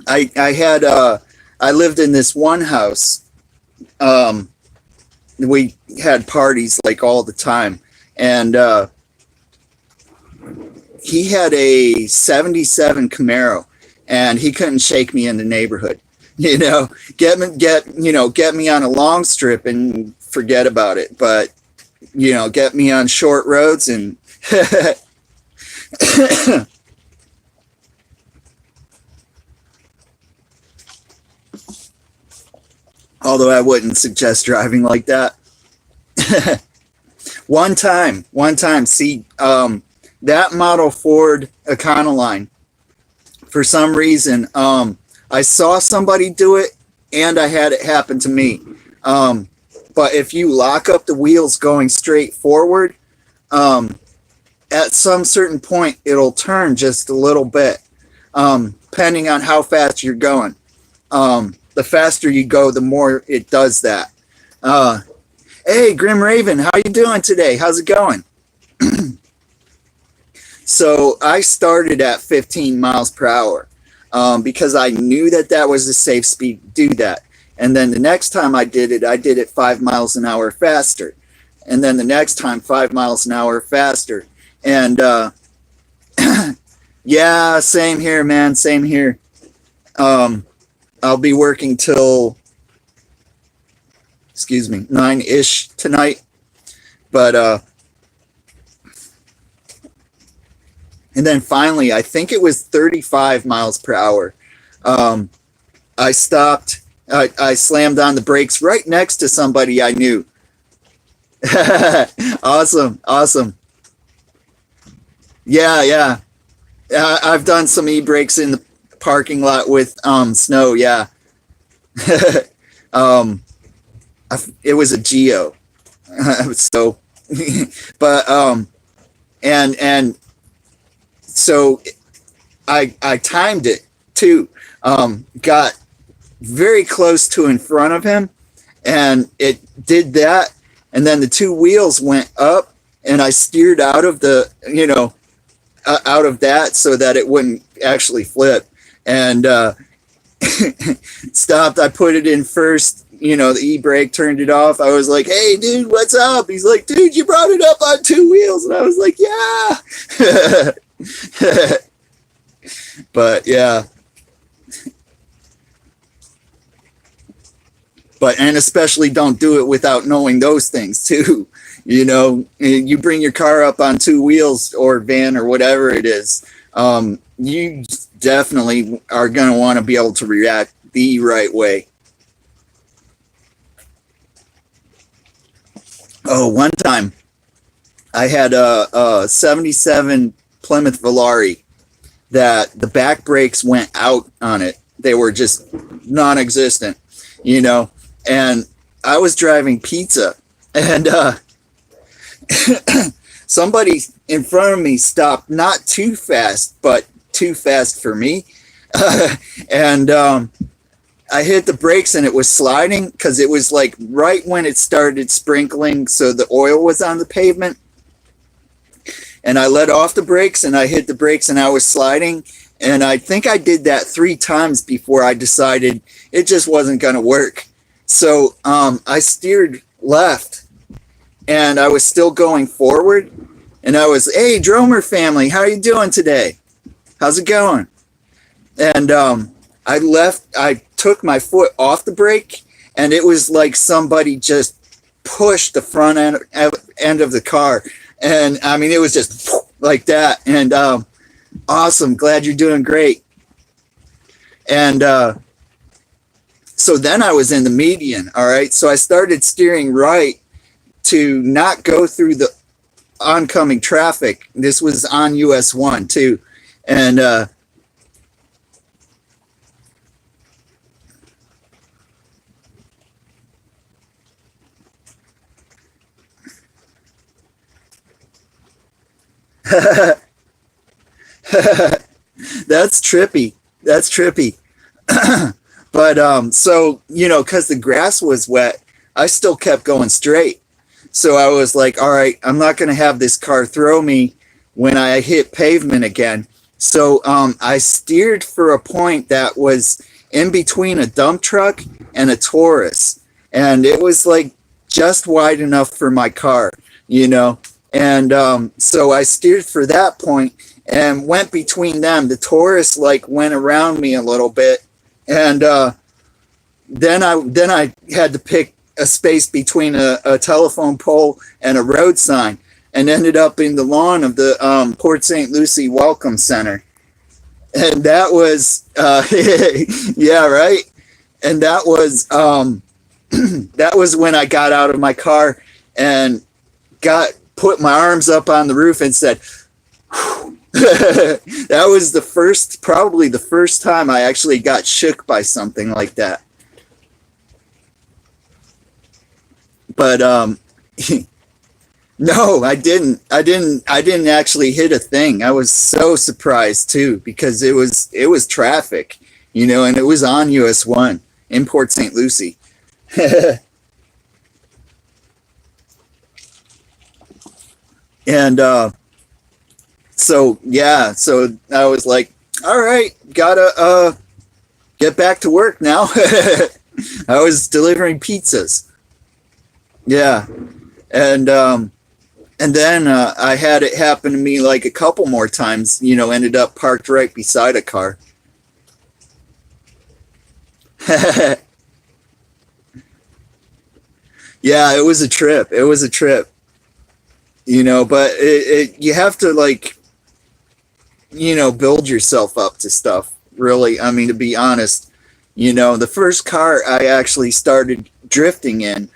I lived in this one house. We had parties like all the time, and he had a 77 Camaro, and he couldn't shake me in the neighborhood. You know, get me on a long strip and forget about it. But, you know, get me on short roads and although I wouldn't suggest driving like that. One time, see, that model Ford Econoline, for some reason, I saw somebody do it and I had it happen to me. But if you lock up the wheels going straight forward, at some certain point, it'll turn just a little bit, depending on how fast you're going. The faster you go, the more it does that. Hey, Grim Raven, how you doing today? How's it going? So I started at 15 miles per hour, because I knew that was a safe speed to do that. And then the next time I did it 5 miles an hour faster. And then the next time 5 miles an hour faster. And yeah, same here, man. Same here. I'll be working till, 9-ish tonight. But, and then finally, I think it was 35 miles per hour. I stopped. I slammed on the brakes right next to somebody I knew. Awesome. Yeah. I've done some e-brakes in the parking lot with snow. Yeah. It was a Geo. So, but and so I timed it too. Got very close to in front of him, and it did that, and then the two wheels went up, and I steered out of the, out of that so that it wouldn't actually flip, and stopped. I put it in first, the e-brake, turned it off. I was like, hey dude, what's up? He's like, dude, you brought it up on two wheels. And I was like, yeah. But yeah. And especially don't do it without knowing those things too. You bring your car up on two wheels or van or whatever it is. You definitely are going to want to be able to react the right way. Oh, one time I had a 77 Plymouth Volare that the back brakes went out on it. They were just non-existent, and I was driving pizza, and somebody in front of me stopped not too fast, but too fast for me. And I hit the brakes and it was sliding because it was like right when it started sprinkling, so the oil was on the pavement. And I let off the brakes and I hit the brakes and I was sliding. And I think I did that 3 times before I decided it just wasn't going to work. So I steered left and I was still going forward. And I was, hey, Dromer family, how you doing today? How's it going? And I took my foot off the brake and it was like somebody just pushed the front end of the car. And I mean, it was just like that. And awesome. Glad you're doing great. And so then I was in the median. All right. So I started steering right to not go through the oncoming traffic. This was on US 1 too. And that's trippy. That's trippy. But so, you know, because the grass was wet, I still kept going straight. So I was like, all right, I'm not going to have this car throw me when I hit pavement again. So I steered for a point that was in between a dump truck and a Taurus. And it was like just wide enough for my car, you know. And so I steered for that point and went between them. The Taurus like went around me a little bit. And then I had to pick a space between a telephone pole and a road sign, and ended up in the lawn of the Port St. Lucie Welcome Center. And that was, yeah, right. And that was, that was when I got out of my car and put my arms up on the roof and said, that was probably the first time I actually got shook by something like that. But no, I didn't actually hit a thing. I was so surprised too, because it was traffic, you know, and it was on US 1 in Port St. Lucie. And so yeah, so I was like, all right, gotta get back to work now. I was delivering pizzas. Yeah. And then I had it happen to me like a couple more times, you know, ended up parked right beside a car. Yeah, it was a trip. It was a trip, you know, but you have to, like, you know, build yourself up to stuff, really. I mean, to be honest, you know, the first car I actually started drifting in,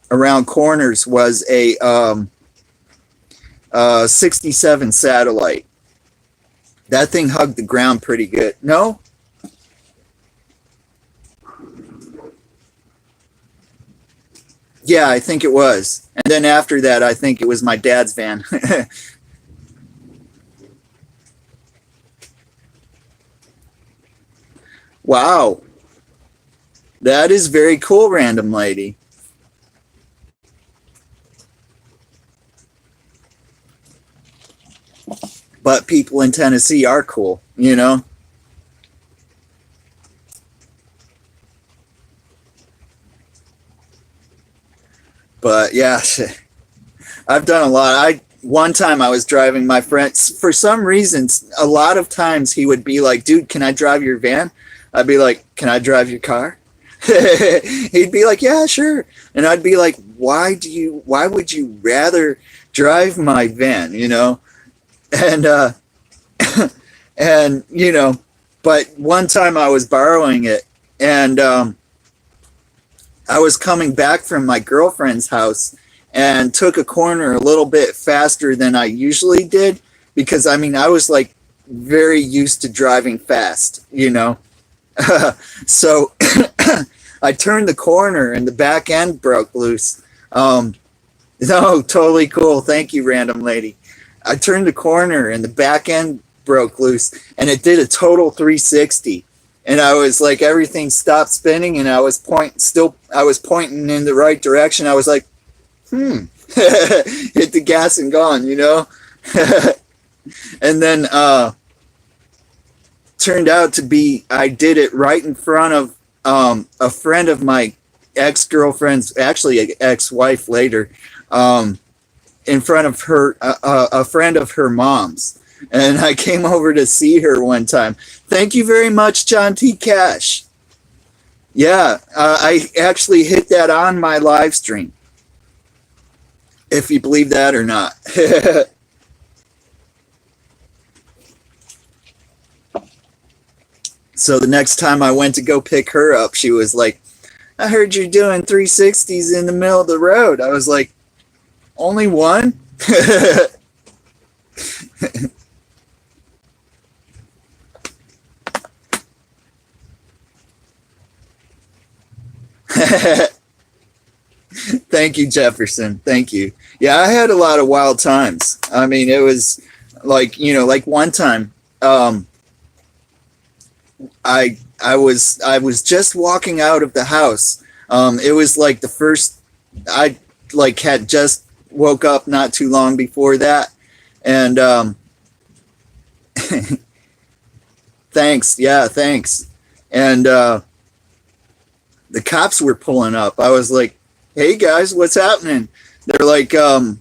around corners was a 67 Satellite. That thing hugged the ground pretty good. No? Yeah, I think it was. And then after that, I think it was my dad's van. Wow. That is very cool, random lady. But people in Tennessee are cool, you know? But yeah, I've done a lot. One time I was driving my friend, for some reasons, a lot of times he would be like, dude, can I drive your van? I'd be like, can I drive your car? He'd be like, yeah, sure. And I'd be like, why would you rather drive my van, you know? And and you know, but one time I was borrowing it, and I was coming back from my girlfriend's house and took a corner a little bit faster than I usually did, because I mean, I was like very used to driving fast, you know. So I turned the corner and the back end broke loose. No, totally cool. Thank you, random lady. I turned the corner and the back end broke loose and it did a total 360. And I was like, everything stopped spinning and I was pointing in the right direction. I was like, hit the gas and gone, you know? And then turned out to be, I did it right in front of a friend of my ex-girlfriend's, actually an ex-wife later, um, in front of her, a friend of her mom's. And I came over to see her one time. Thank you very much, John T. Cash. Yeah, I actually hit that on my live stream, if you believe that or not. So the next time I went to go pick her up, she was like, I heard you're doing 360s in the middle of the road. I was like, only one? Thank you, Jefferson. Thank you. Yeah, I had a lot of wild times. I mean, it was like, like one time, I was just walking out of the house. It was like the first I like had just woke up not too long before that, and thanks, yeah, thanks, and the cops were pulling up. I was like, "Hey guys, what's happening?" They're like, "Oh,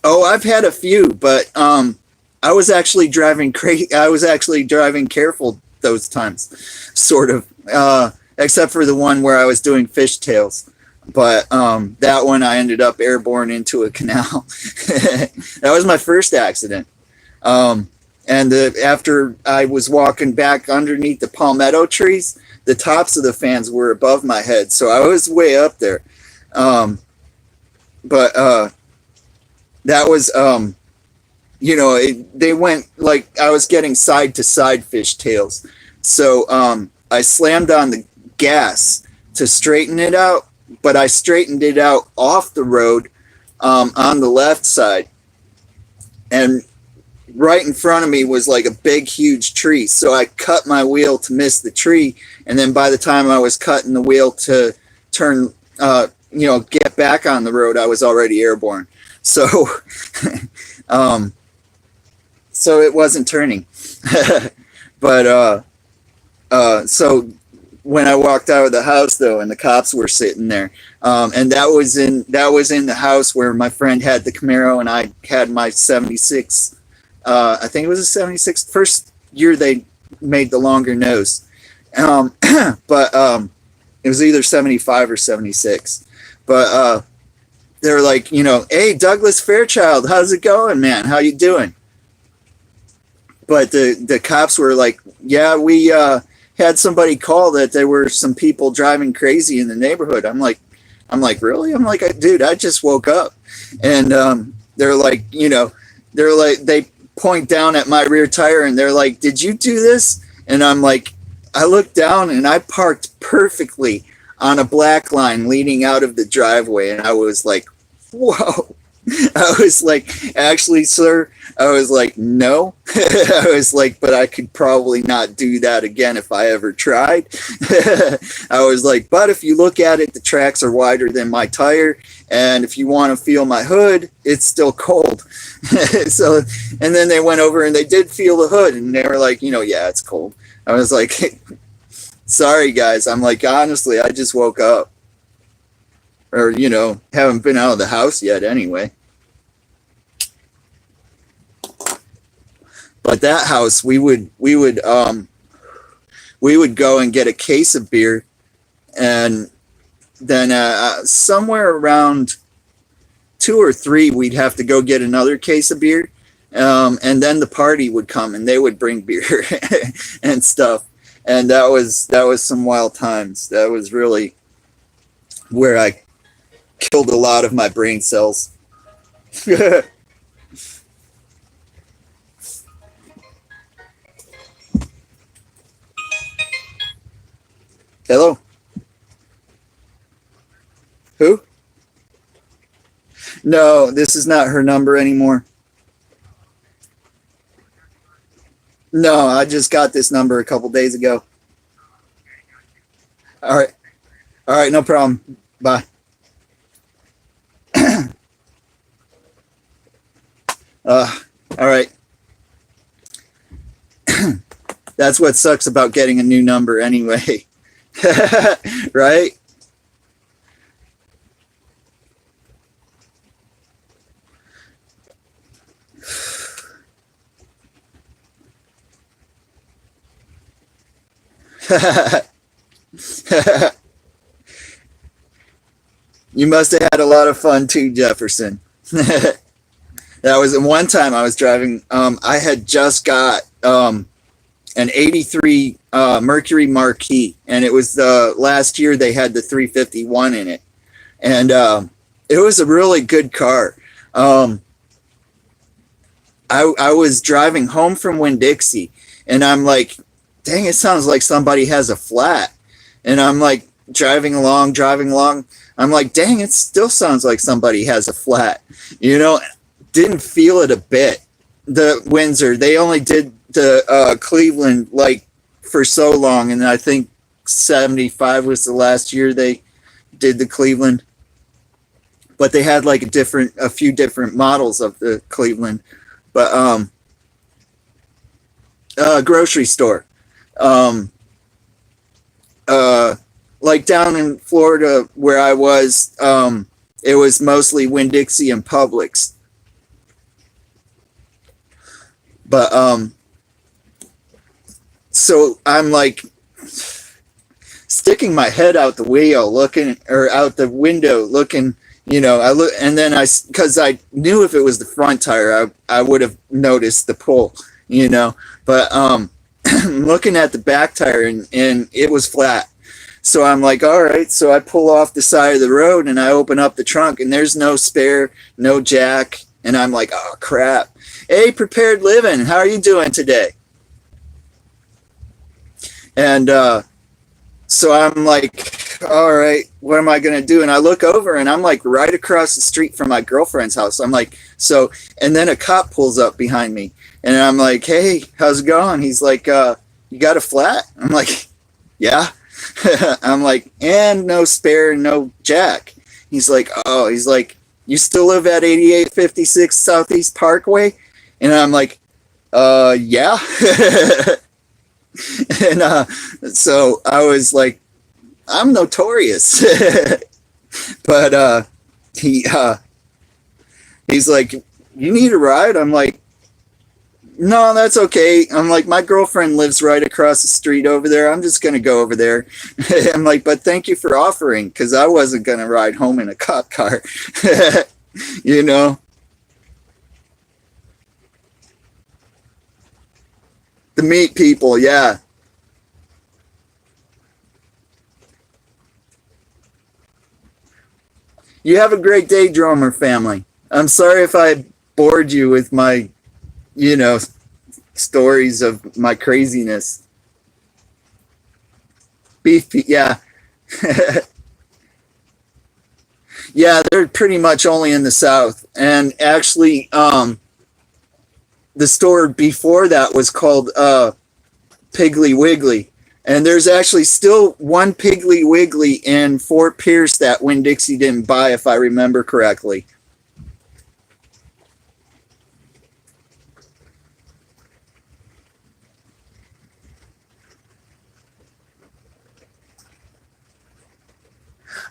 I've had a few, but I was actually driving crazy. I was actually driving careful those times, sort of, except for the one where I was doing fishtails. But that one I ended up airborne into a canal. That was my first accident. And after I was walking back underneath the palmetto trees, the tops of the fans were above my head, so I was way up there. But that was they went like I was getting side to side fishtails. So I slammed on the gas to straighten it out, but I straightened it out off the road on the left side. And right in front of me was like a big, huge tree. So I cut my wheel to miss the tree. And then by the time I was cutting the wheel to turn, get back on the road, I was already airborne. So, so it wasn't turning. But so when I walked out of the house though, and the cops were sitting there, and that was in the house where my friend had the Camaro and I had my '76. I think it was a '76. First year they made the longer nose, but it was either '75 or '76. But they were like, hey Douglas Fairchild, how's it going, man? How you doing? But the cops were like, yeah, we had somebody call that there were some people driving crazy in the neighborhood. I'm like, really? I'm like, dude, I just woke up. And they're like, they point down at my rear tire and they're like, did you do this? And I'm like, I looked down and I parked perfectly on a black line leading out of the driveway. And I was like, whoa. I was like, actually, sir, I was like, no. I was like, but I could probably not do that again if I ever tried. I was like, but if you look at it, the tracks are wider than my tire. And if you want to feel my hood, it's still cold. So, and then they went over and they did feel the hood and they were like, yeah, it's cold. I was like, sorry, guys. I'm like, honestly, I just woke up. Or, haven't been out of the house yet anyway. But that house, we would go and get a case of beer, and then somewhere around 2 or 3, we'd have to go get another case of beer, and then the party would come and they would bring beer and stuff, and that was some wild times. That was really where I killed a lot of my brain cells. Hello? Who? No, this is not her number anymore. No, I just got this number a couple days ago. All right. All right, no problem. Bye. Uh, all right. That's what sucks about getting a new number anyway. Right? You must have had a lot of fun too, Jefferson. That was one time I was driving. I had just got an 83 Mercury Marquis, and it was the last year they had the 351 in it. And it was a really good car. I was driving home from Winn-Dixie, and I'm like, dang, it sounds like somebody has a flat. And I'm like driving along. I'm like, dang, it still sounds like somebody has a flat. You know, didn't feel it a bit. The Windsor, they only did the Cleveland like for so long, and I think 75 was the last year they did the Cleveland. But they had like a few different models of the Cleveland. But grocery store. Um, like down in Florida where I was, it was mostly Winn-Dixie and Publix. But so I'm like sticking my head out the wheel, looking or out the window, looking. You know, I look, and then because I knew if it was the front tire, I would have noticed the pull. You know, but looking at the back tire, and it was flat. So I'm like, all right. So I pull off the side of the road and I open up the trunk, and there's no spare, no jack, and I'm like, oh crap. Hey, Prepared Living, how are you doing today? And so I'm like, all right, what am I going to do? And I look over and I'm like right across the street from my girlfriend's house. I'm like, so, and then a cop pulls up behind me and I'm like, hey, how's it going? He's like, you got a flat? I'm like, yeah. I'm like, and no spare, no jack. He's like, oh, he's like, you still live at 8856 Southeast Parkway? And I'm like, yeah. And so I was like, I'm notorious. But he's like, you need a ride? I'm like, no, that's okay. I'm like, my girlfriend lives right across the street over there. I'm just going to go over there. I'm like, but thank you for offering, because I wasn't going to ride home in a cop car. You know? To meet people, yeah. You have a great day, Dromer family. I'm sorry if I bored you with my, you know, stories of my craziness. Beef, yeah. Yeah, they're pretty much only in the South. And actually, the store before that was called Piggly Wiggly. And there's actually still one Piggly Wiggly in Fort Pierce that Winn-Dixie didn't buy, if I remember correctly.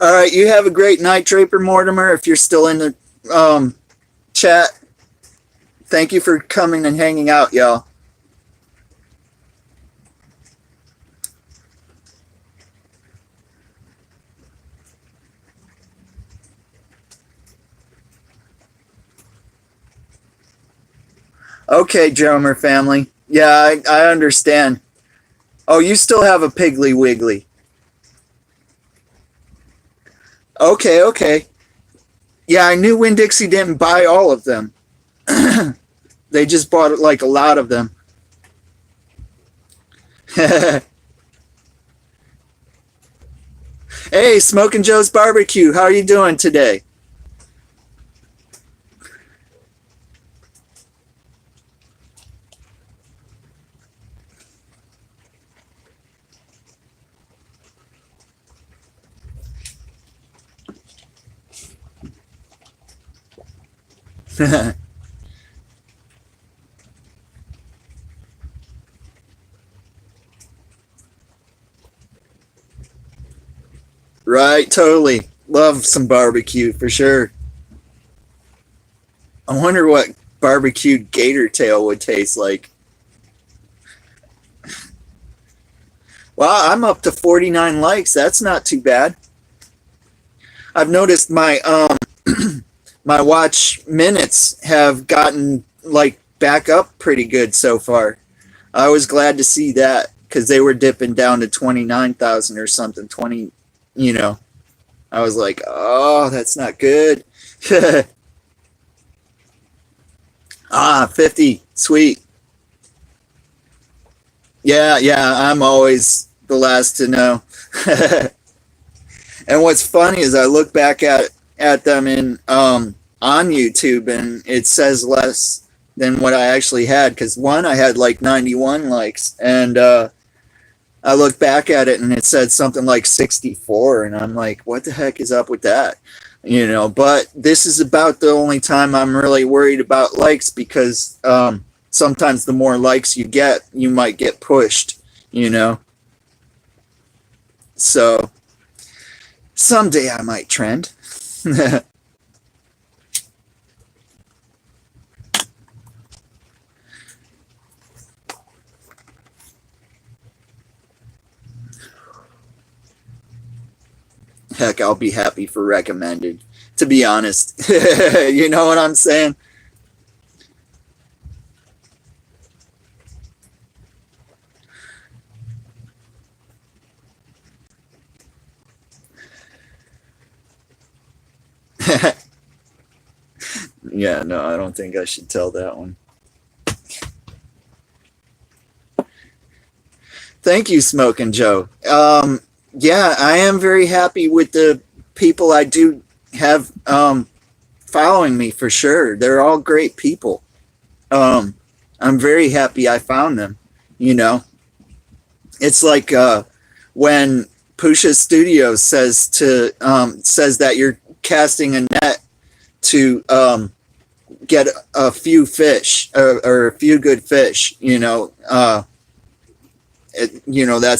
All right, you have a great night, Draper Mortimer, if you're still in the chat. Thank you for coming and hanging out, y'all. Okay, Dromer family. Yeah, I understand. Oh, you still have a Piggly Wiggly. Okay, okay. Yeah, I knew Winn-Dixie didn't buy all of them. They just bought like a lot of them. Hey, Smoking Joe's Barbecue, how are you doing today? Right, totally. Love some barbecue for sure. I wonder what barbecued gator tail would taste like. Wow, I'm up to 49 likes. That's not too bad. I've noticed my my watch minutes have gotten like back up pretty good so far. I was glad to see that because they were dipping down to 29,000 or something. 20, you know. I was like, oh, that's not good. 50. Sweet. Yeah, yeah, I'm always the last to know. And what's funny is I look back at them in on YouTube and it says less than what I actually had because one I had like 91 likes and I look back at it and it said something like 64 and I'm like, what the heck is up with that? You know, but this is about the only time I'm really worried about likes because sometimes the more likes you get, you might get pushed, you know. So someday I might trend. Heck, I'll be happy for recommended, to be honest. You know what I'm saying? Yeah, no, I don't think I should tell that one. Thank you, Smoking Joe. Yeah, I am very happy with the people I do have following me for sure. They're all great people. Um, I'm very happy I found them. You know, it's like when Pusha Studios says that you're casting a net to get a few fish or a few good fish. That's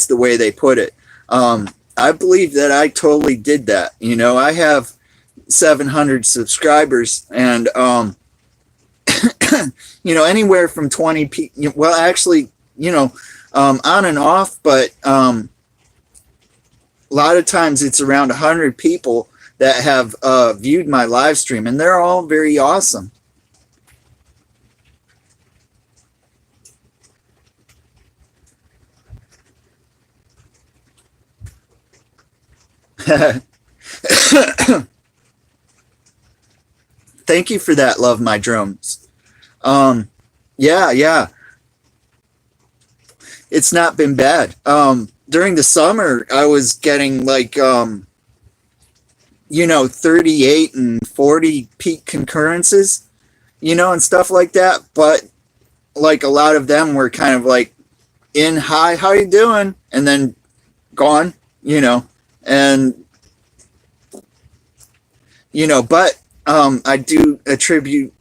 the way they put it. I believe that I totally did that. You know, I have 700 subscribers and anywhere from 20 well actually, on and off, but a lot of times it's around 100 people that have viewed my live stream and they're all very awesome. Thank you for that, love my drums. Yeah, it's not been bad. During the summer I was getting like 38 and 40 peak concurrences, and stuff like that, but like a lot of them were kind of like in hi, how you doing, and then gone, and but I do attribute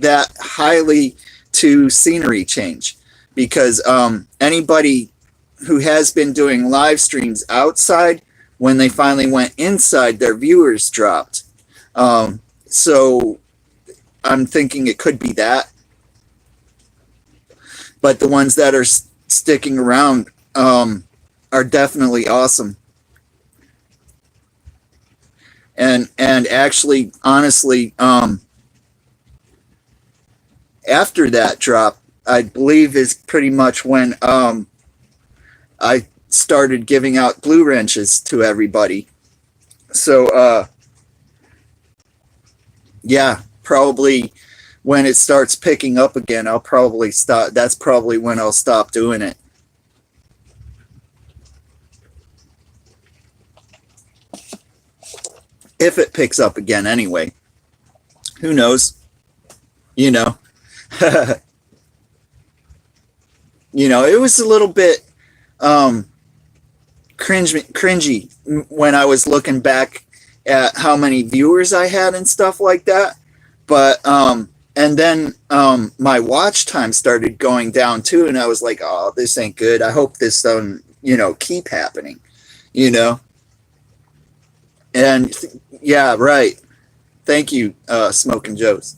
that highly to scenery change because anybody who has been doing live streams outside, when they finally went inside, their viewers dropped. So I'm thinking it could be that, but the ones that are sticking around are definitely awesome. And actually, honestly, after that drop, I believe is pretty much when I started giving out blue wrenches to everybody. So yeah, probably when it starts picking up again, I'll probably stop. That's probably when I'll stop doing it. If it picks up again anyway. Who knows? You know. It was a little bit cringy when I was looking back at how many viewers I had and stuff like that. But and then my watch time started going down too, and I was like, oh, this ain't good. I hope this doesn't, keep happening, you know. And yeah, right. Thank you, Smoking Joe's.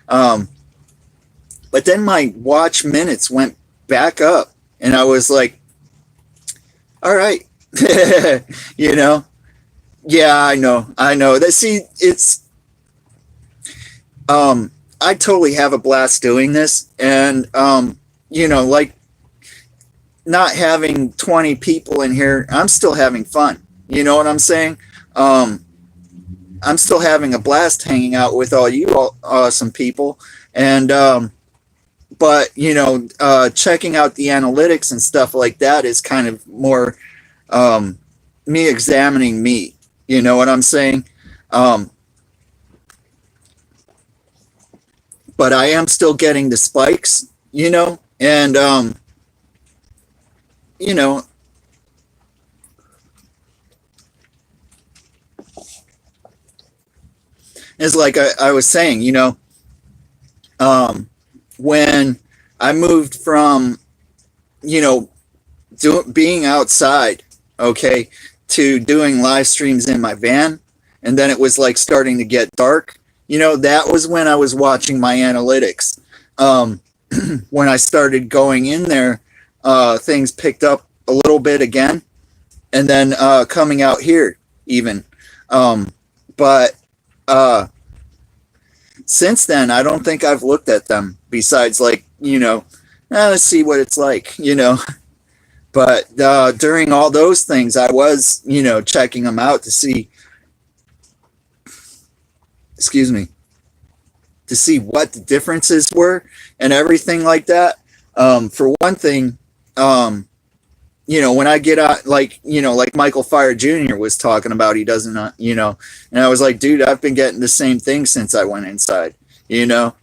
Um, but then my watch minutes went back up, and I was like, all right, you know. Yeah, I know. That see, it's I totally have a blast doing this, and like not having 20 people in here, I'm still having fun. You know what I'm saying? Um, I'm still having a blast hanging out with all you awesome people, and but checking out the analytics and stuff like that is kind of more me examining me. You know what I'm saying? Um, but I am still getting the spikes, and you know, it's like I was saying, um, when I moved from, you know, being outside, okay, to doing live streams in my van, and then it was like starting to get dark. That was when I was watching my analytics. Um, when I started going in there, things picked up a little bit again, and then coming out here even. Um, but since then, I don't think I've looked at them besides like, let's see what it's like. But during all those things, I was, checking them out to see, excuse me, to see what the differences were and everything like that. For one thing, when I get out, like Michael Fire Jr. was talking about, he doesn't, and I was like, dude, I've been getting the same thing since I went inside, you know?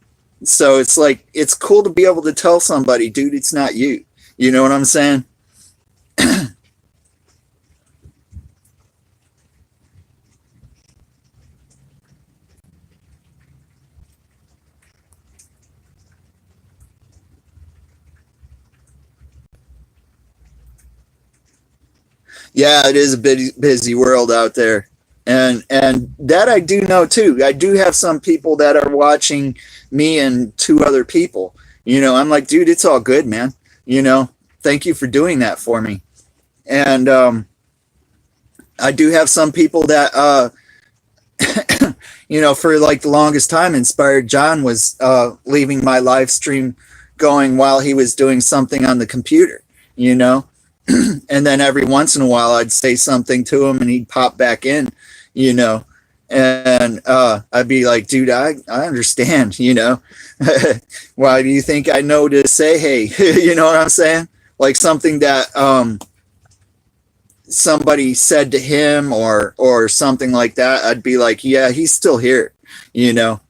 So it's like, it's cool to be able to tell somebody, dude, it's not you. You know what I'm saying? Yeah, it is a busy world out there. And that I do know too. I do have some people that are watching me and two other people. I'm like, dude, it's all good, man. You know, thank you for doing that for me. And I do have some people that for like the longest time, Inspired John was leaving my live stream going while he was doing something on the computer, you know? And then every once in a while I'd say something to him and he'd pop back in, you know? And I'd be like, dude, I understand, Why do you think I know to say, hey, you know what I'm saying? Like something that somebody said to him or something like that, I'd be like, yeah, he's still here, you know.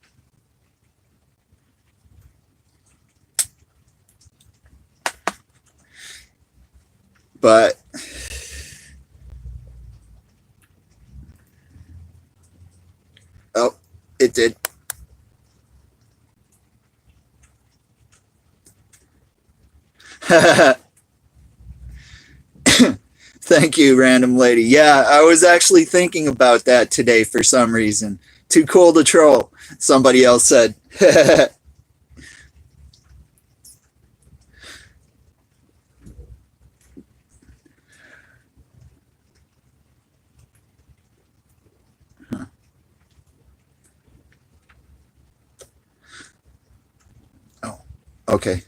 But oh, it did. Thank you, random lady. Yeah, I was actually thinking about that today for some reason. Too cool to troll, somebody else said. Oh, okay.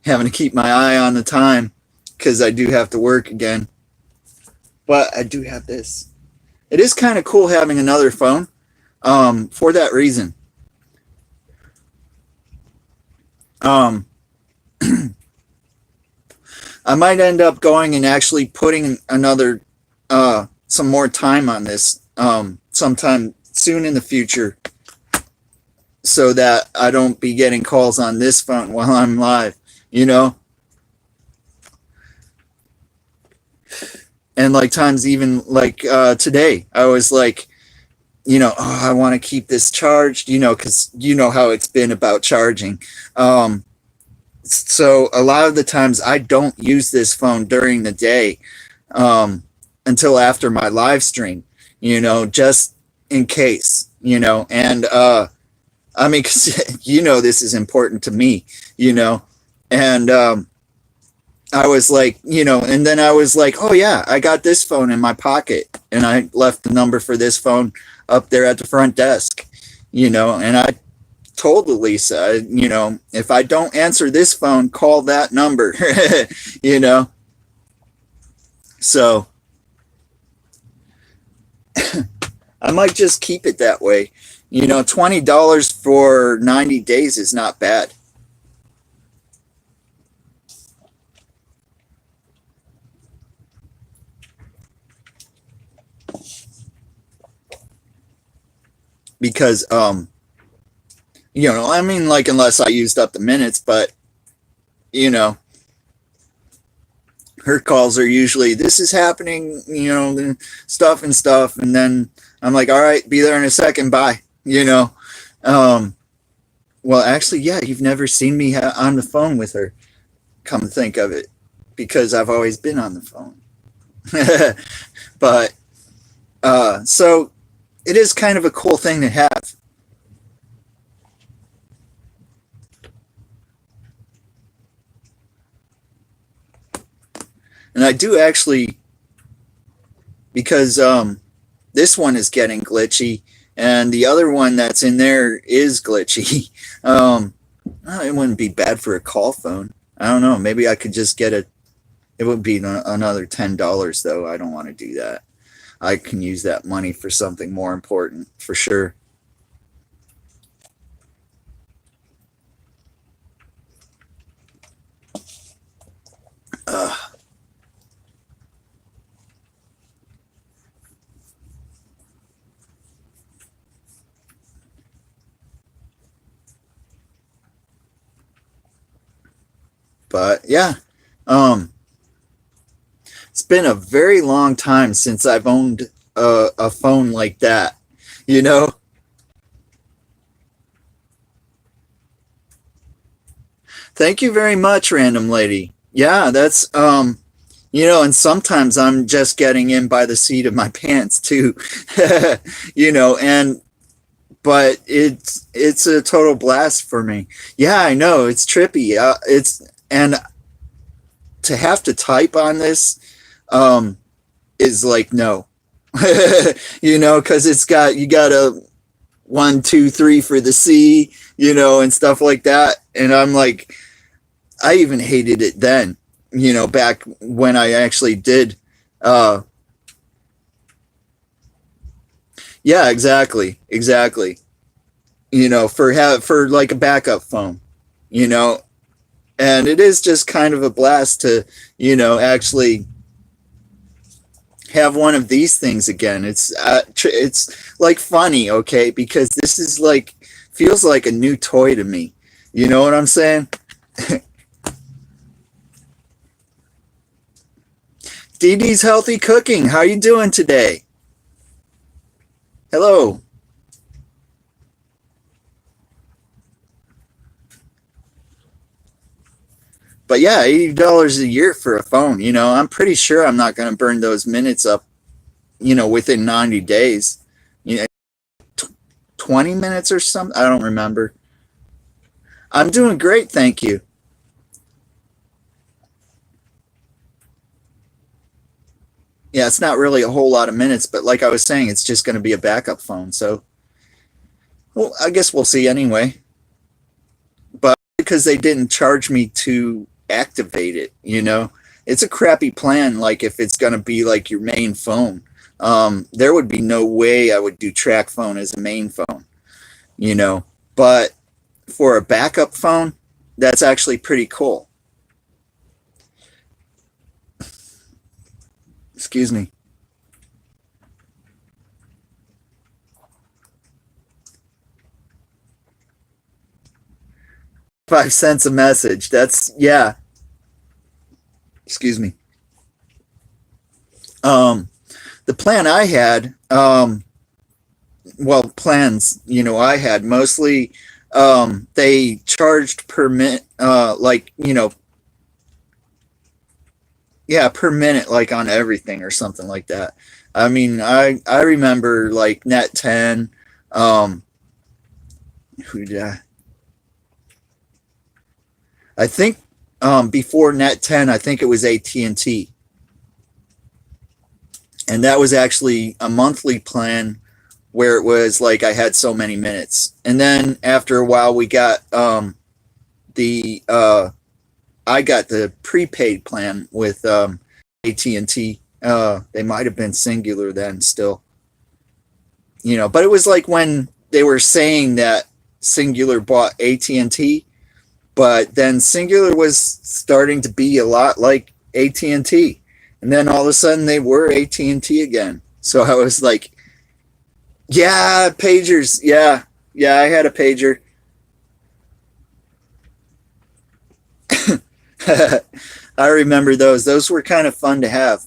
Having to keep my eye on the time because I do have to work again. But I do have this. It is kind of cool having another phone for that reason. Um, I might end up going and actually putting some more time on this sometime soon in the future so that I don't be getting calls on this phone while I'm live, you know? And like times even like today, I was like, I want to keep this charged, because you know how it's been about charging. Um, so a lot of the times I don't use this phone during the day, um, until after my live stream, just in case, and I mean, 'cause, this is important to me, you know, and I was like, and then I was like, oh yeah, I got this phone in my pocket, and I left the number for this phone up there at the front desk, and I told Elisa, if I don't answer this phone, call that number, you know. So I might just keep it that way. $20 for 90 days is not bad. Because I mean, like, unless I used up the minutes, but you know her calls are usually, this is happening, stuff and stuff, and then I'm like, all right, be there in a second, bye. um well, actually, yeah, you've never seen me on the phone with her, come to think of it, because I've always been on the phone. But so it is kind of a cool thing to have. And I do actually, because this one is getting glitchy, and the other one that's in there is glitchy. um it wouldn't be bad for a call phone. I don't know, maybe I could just get a, it would be another $10 though. I don't want to do that. I can use that money for something more important for sure. uh, but yeah, um it's been a very long time since I've owned a phone like that, you know. Thank you very much, random lady. Yeah, that's and sometimes I'm just getting in by the seat of my pants too. And but it's a total blast for me. Yeah, I know, it's trippy. It's and to have to type on this um is like, no. Because you got a 1 2 3 for the C, and stuff like that. And I'm like, I even hated it then, back when I actually did. Uh, yeah, exactly. For like a backup phone, you know, and it is just kind of a blast to, actually have one of these things again. It's like funny, okay, because this is like, feels like a new toy to me. You know what I'm saying? Dee Dee's Healthy Cooking. How you doing today? Hello. But yeah, $80 a year for a phone. I'm pretty sure I'm not going to burn those minutes up, within 90 days. You know, 20 minutes or something. I don't remember. I'm doing great, thank you. Yeah, it's not really a whole lot of minutes, but like I was saying, it's just going to be a backup phone. So, well, I guess we'll see anyway. But because they didn't charge me to activate it, it's a crappy plan. Like, if it's going to be like your main phone, there would be no way I would do track phone as a main phone, you know. But for a backup phone, that's actually pretty cool. Excuse me. 5 cents a message. That's, yeah. Excuse me. Um, the plan I had, well, plans, I had mostly, they charged per minute, like, yeah, per minute, like on everything or something like that. I mean, I remember like net 10, um, who did I think, before net 10, I think it was AT&T, and that was actually a monthly plan where it was like I had so many minutes. And then after a while we got, the I got the prepaid plan with, AT&T. They might have been Singular then still. But it was like when they were saying that Singular bought AT&T, but then Singular was starting to be a lot like AT&T. And then all of a sudden they were AT&T again. So I was like, yeah, pagers. Yeah. Yeah, I had a pager. I remember those. Those were kind of fun to have.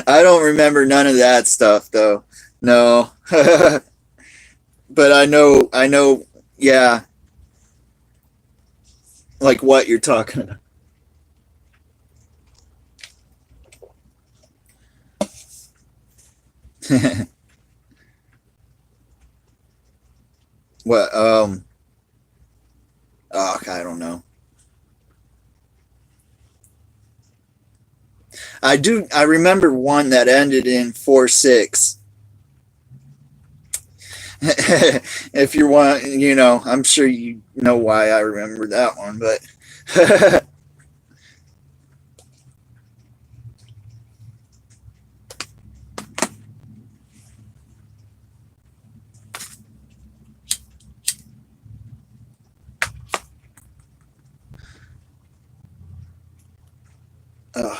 I don't remember none of that stuff though. No. But I know, yeah, like what you're talking about. What, oh, I don't know. I remember one that ended in 4-6. If you want, I'm sure you know why I remember that one, but uh,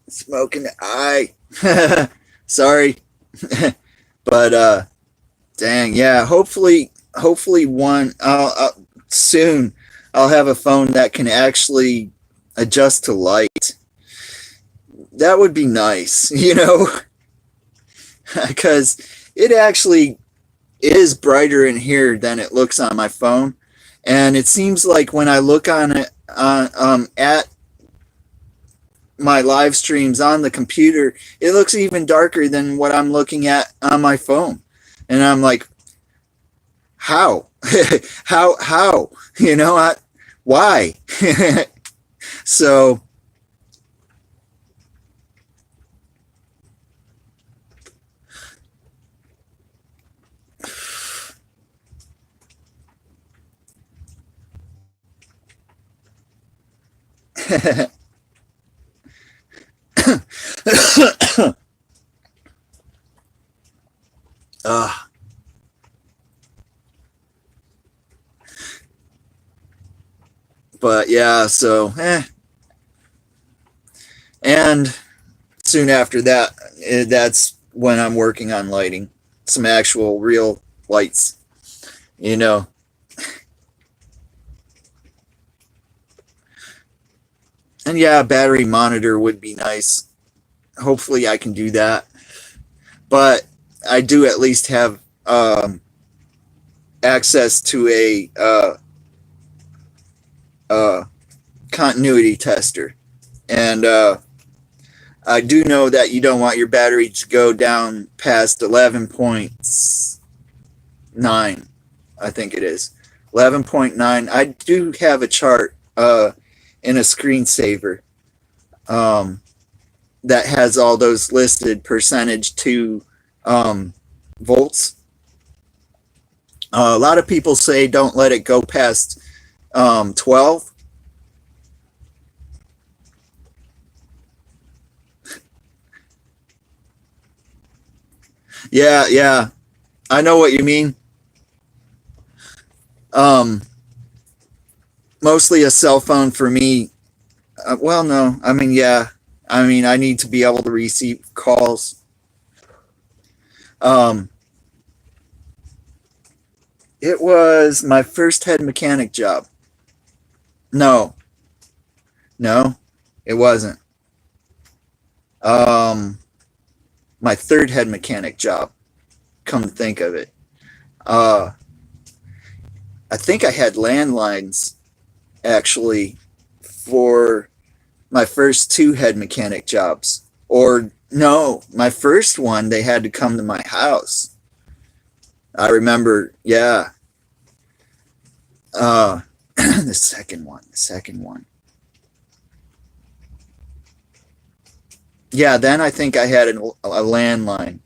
smoking the eye. Sorry. But dang, yeah, hopefully one, soon I'll have a phone that can actually adjust to light. That would be nice, because it actually is brighter in here than it looks on my phone. And it seems like when I look on it, at my live streams on the computer, it looks even darker than what I'm looking at on my phone. And I'm like, how? How? Why? So, uh, but yeah, so, and soon after that, that's when I'm working on lighting some actual real lights, you know. And yeah, a battery monitor would be nice. Hopefully, I can do that. But I do at least have, access to a, uh, continuity tester. And I do know that you don't want your battery to go down past 11.9, I think it is. 11.9. I do have a chart, in a screensaver, um, that has all those listed percentage to, um, volts. A lot of people say don't let it go past, 12. Yeah, yeah, I know what you mean. Um, Mostly a cell phone for me. Well, no, I mean, yeah, I mean, I need to be able to receive calls. Um, it was my first head mechanic job. No, no, it wasn't. Um, my third head mechanic job. Come to think of it, uh, I think I had landlines actually for my first two head mechanic jobs. Or no, my first one they had to come to my house. I remember, yeah. Uh, the second one. Yeah, then I think I had a landline,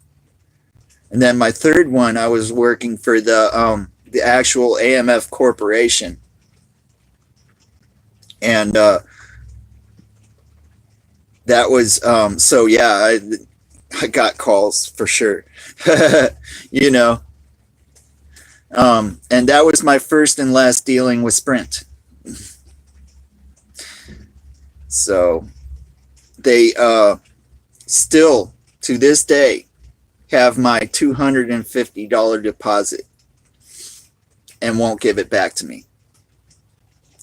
and then my third one I was working for the actual AMF corporation, and that was so yeah, I got calls for sure, you know, and that was my first and last dealing with Sprint. So they still to this day have my $250 deposit and won't give it back to me.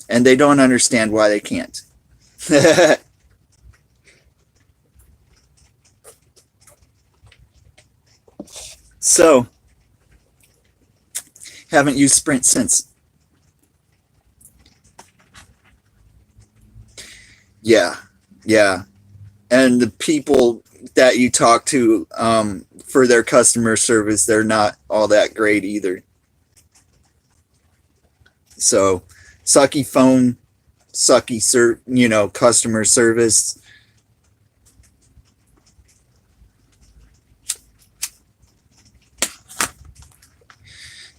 And they don't understand why they can't. So, haven't used Sprint since. Yeah, yeah. And the people that you talk to for their customer service, they're not all that great either. So, sucky phone, sucky customer service.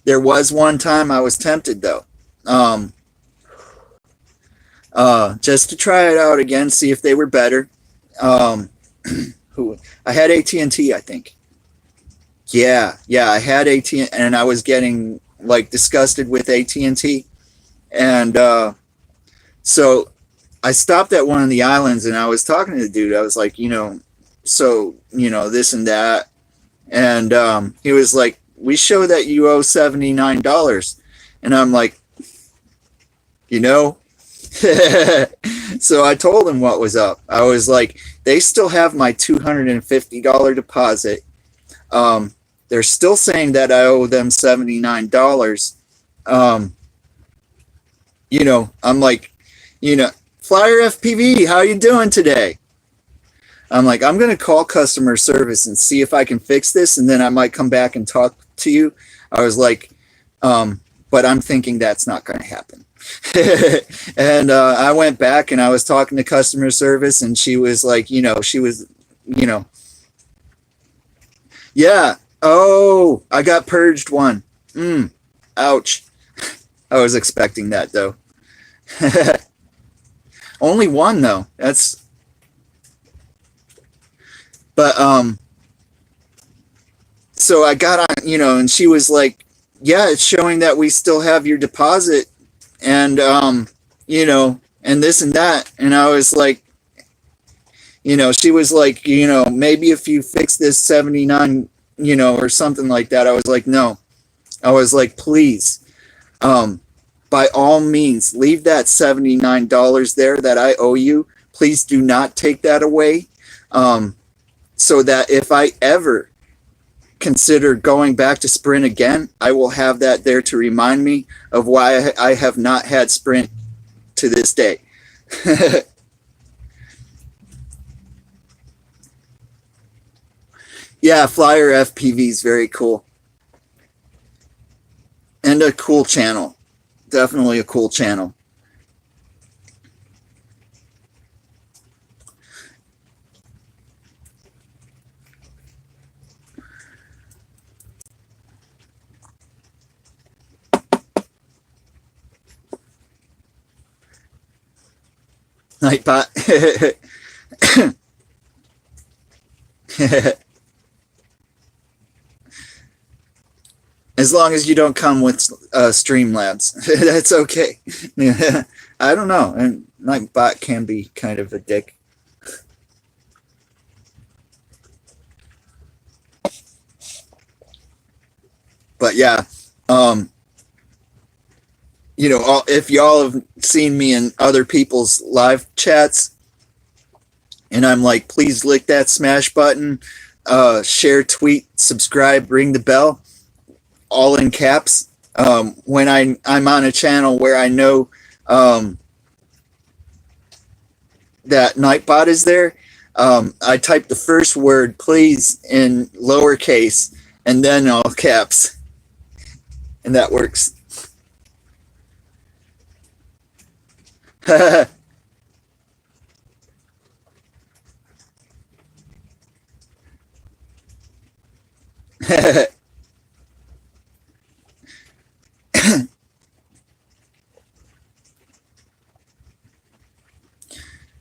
There was one time I was tempted though, um, just to try it out again, see if they were better. Um, who I had AT&T, I think. Yeah, I had AT, and I was getting like disgusted with AT&T, and so I stopped at one of the islands, and I was talking to the dude. I was like, so this and that, and he was like, "We show that you owe $79," and I'm like, you know. So I told him what was up. I was like, they still have my $250 deposit. They're still saying that I owe them $79. Um, I'm like, Flyer FPV, how you doing today? I'm like, I'm going to call customer service and see if I can fix this, and then I might come back and talk to you. I was like, but I'm thinking that's not going to happen. And I went back and I was talking to customer service, and she was like, she was, yeah. Oh, I got purged one. Ouch. I was expecting that though. Only one though. But so I got on, and she was like, yeah, it's showing that we still have your deposit, and and this and that. And I was like, she was like, maybe if you fix this 79, or something like that. I was like, no. I was like, please, by all means, leave that $79 there that I owe you. Please do not take that away. So that if I ever consider going back to Sprint again, I will have that there to remind me of why I have not had Sprint to this day. Yeah, Flyer FPV is very cool. And a cool channel. Definitely a cool channel. Nightbot. As long as you don't come with Streamlabs, that's okay. I don't know, and Nightbot can be kind of a dick. But yeah, um, if y'all have seen me in other people's live chats, and I'm like, please lick that smash button, share, tweet, subscribe, ring the bell, all in caps. When I'm on a channel where I know that Nightbot is there, I type the first word, please, in lowercase, and then all caps, and that works.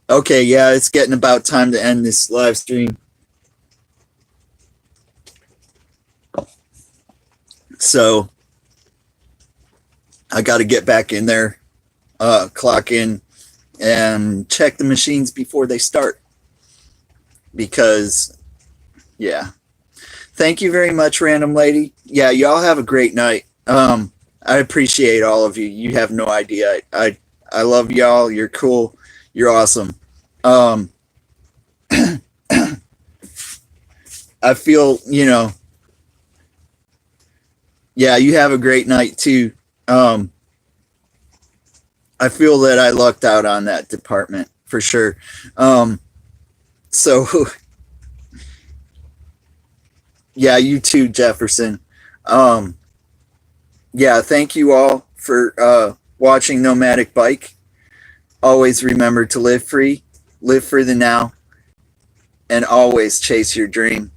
Okay, yeah, it's getting about time to end this live stream. So I got to get back in there, clock in, and check the machines before they start. Because, yeah. Thank you very much, Random Lady. Yeah, y'all have a great night. I appreciate all of you. You have no idea. I love y'all. You're cool. You're awesome. I feel, yeah, you have a great night too. I feel that I lucked out on that department for sure. So, yeah, you too, Jefferson. Yeah, thank you all for watching Nomadic Bike. Always remember to live free, live for the now, and always chase your dream.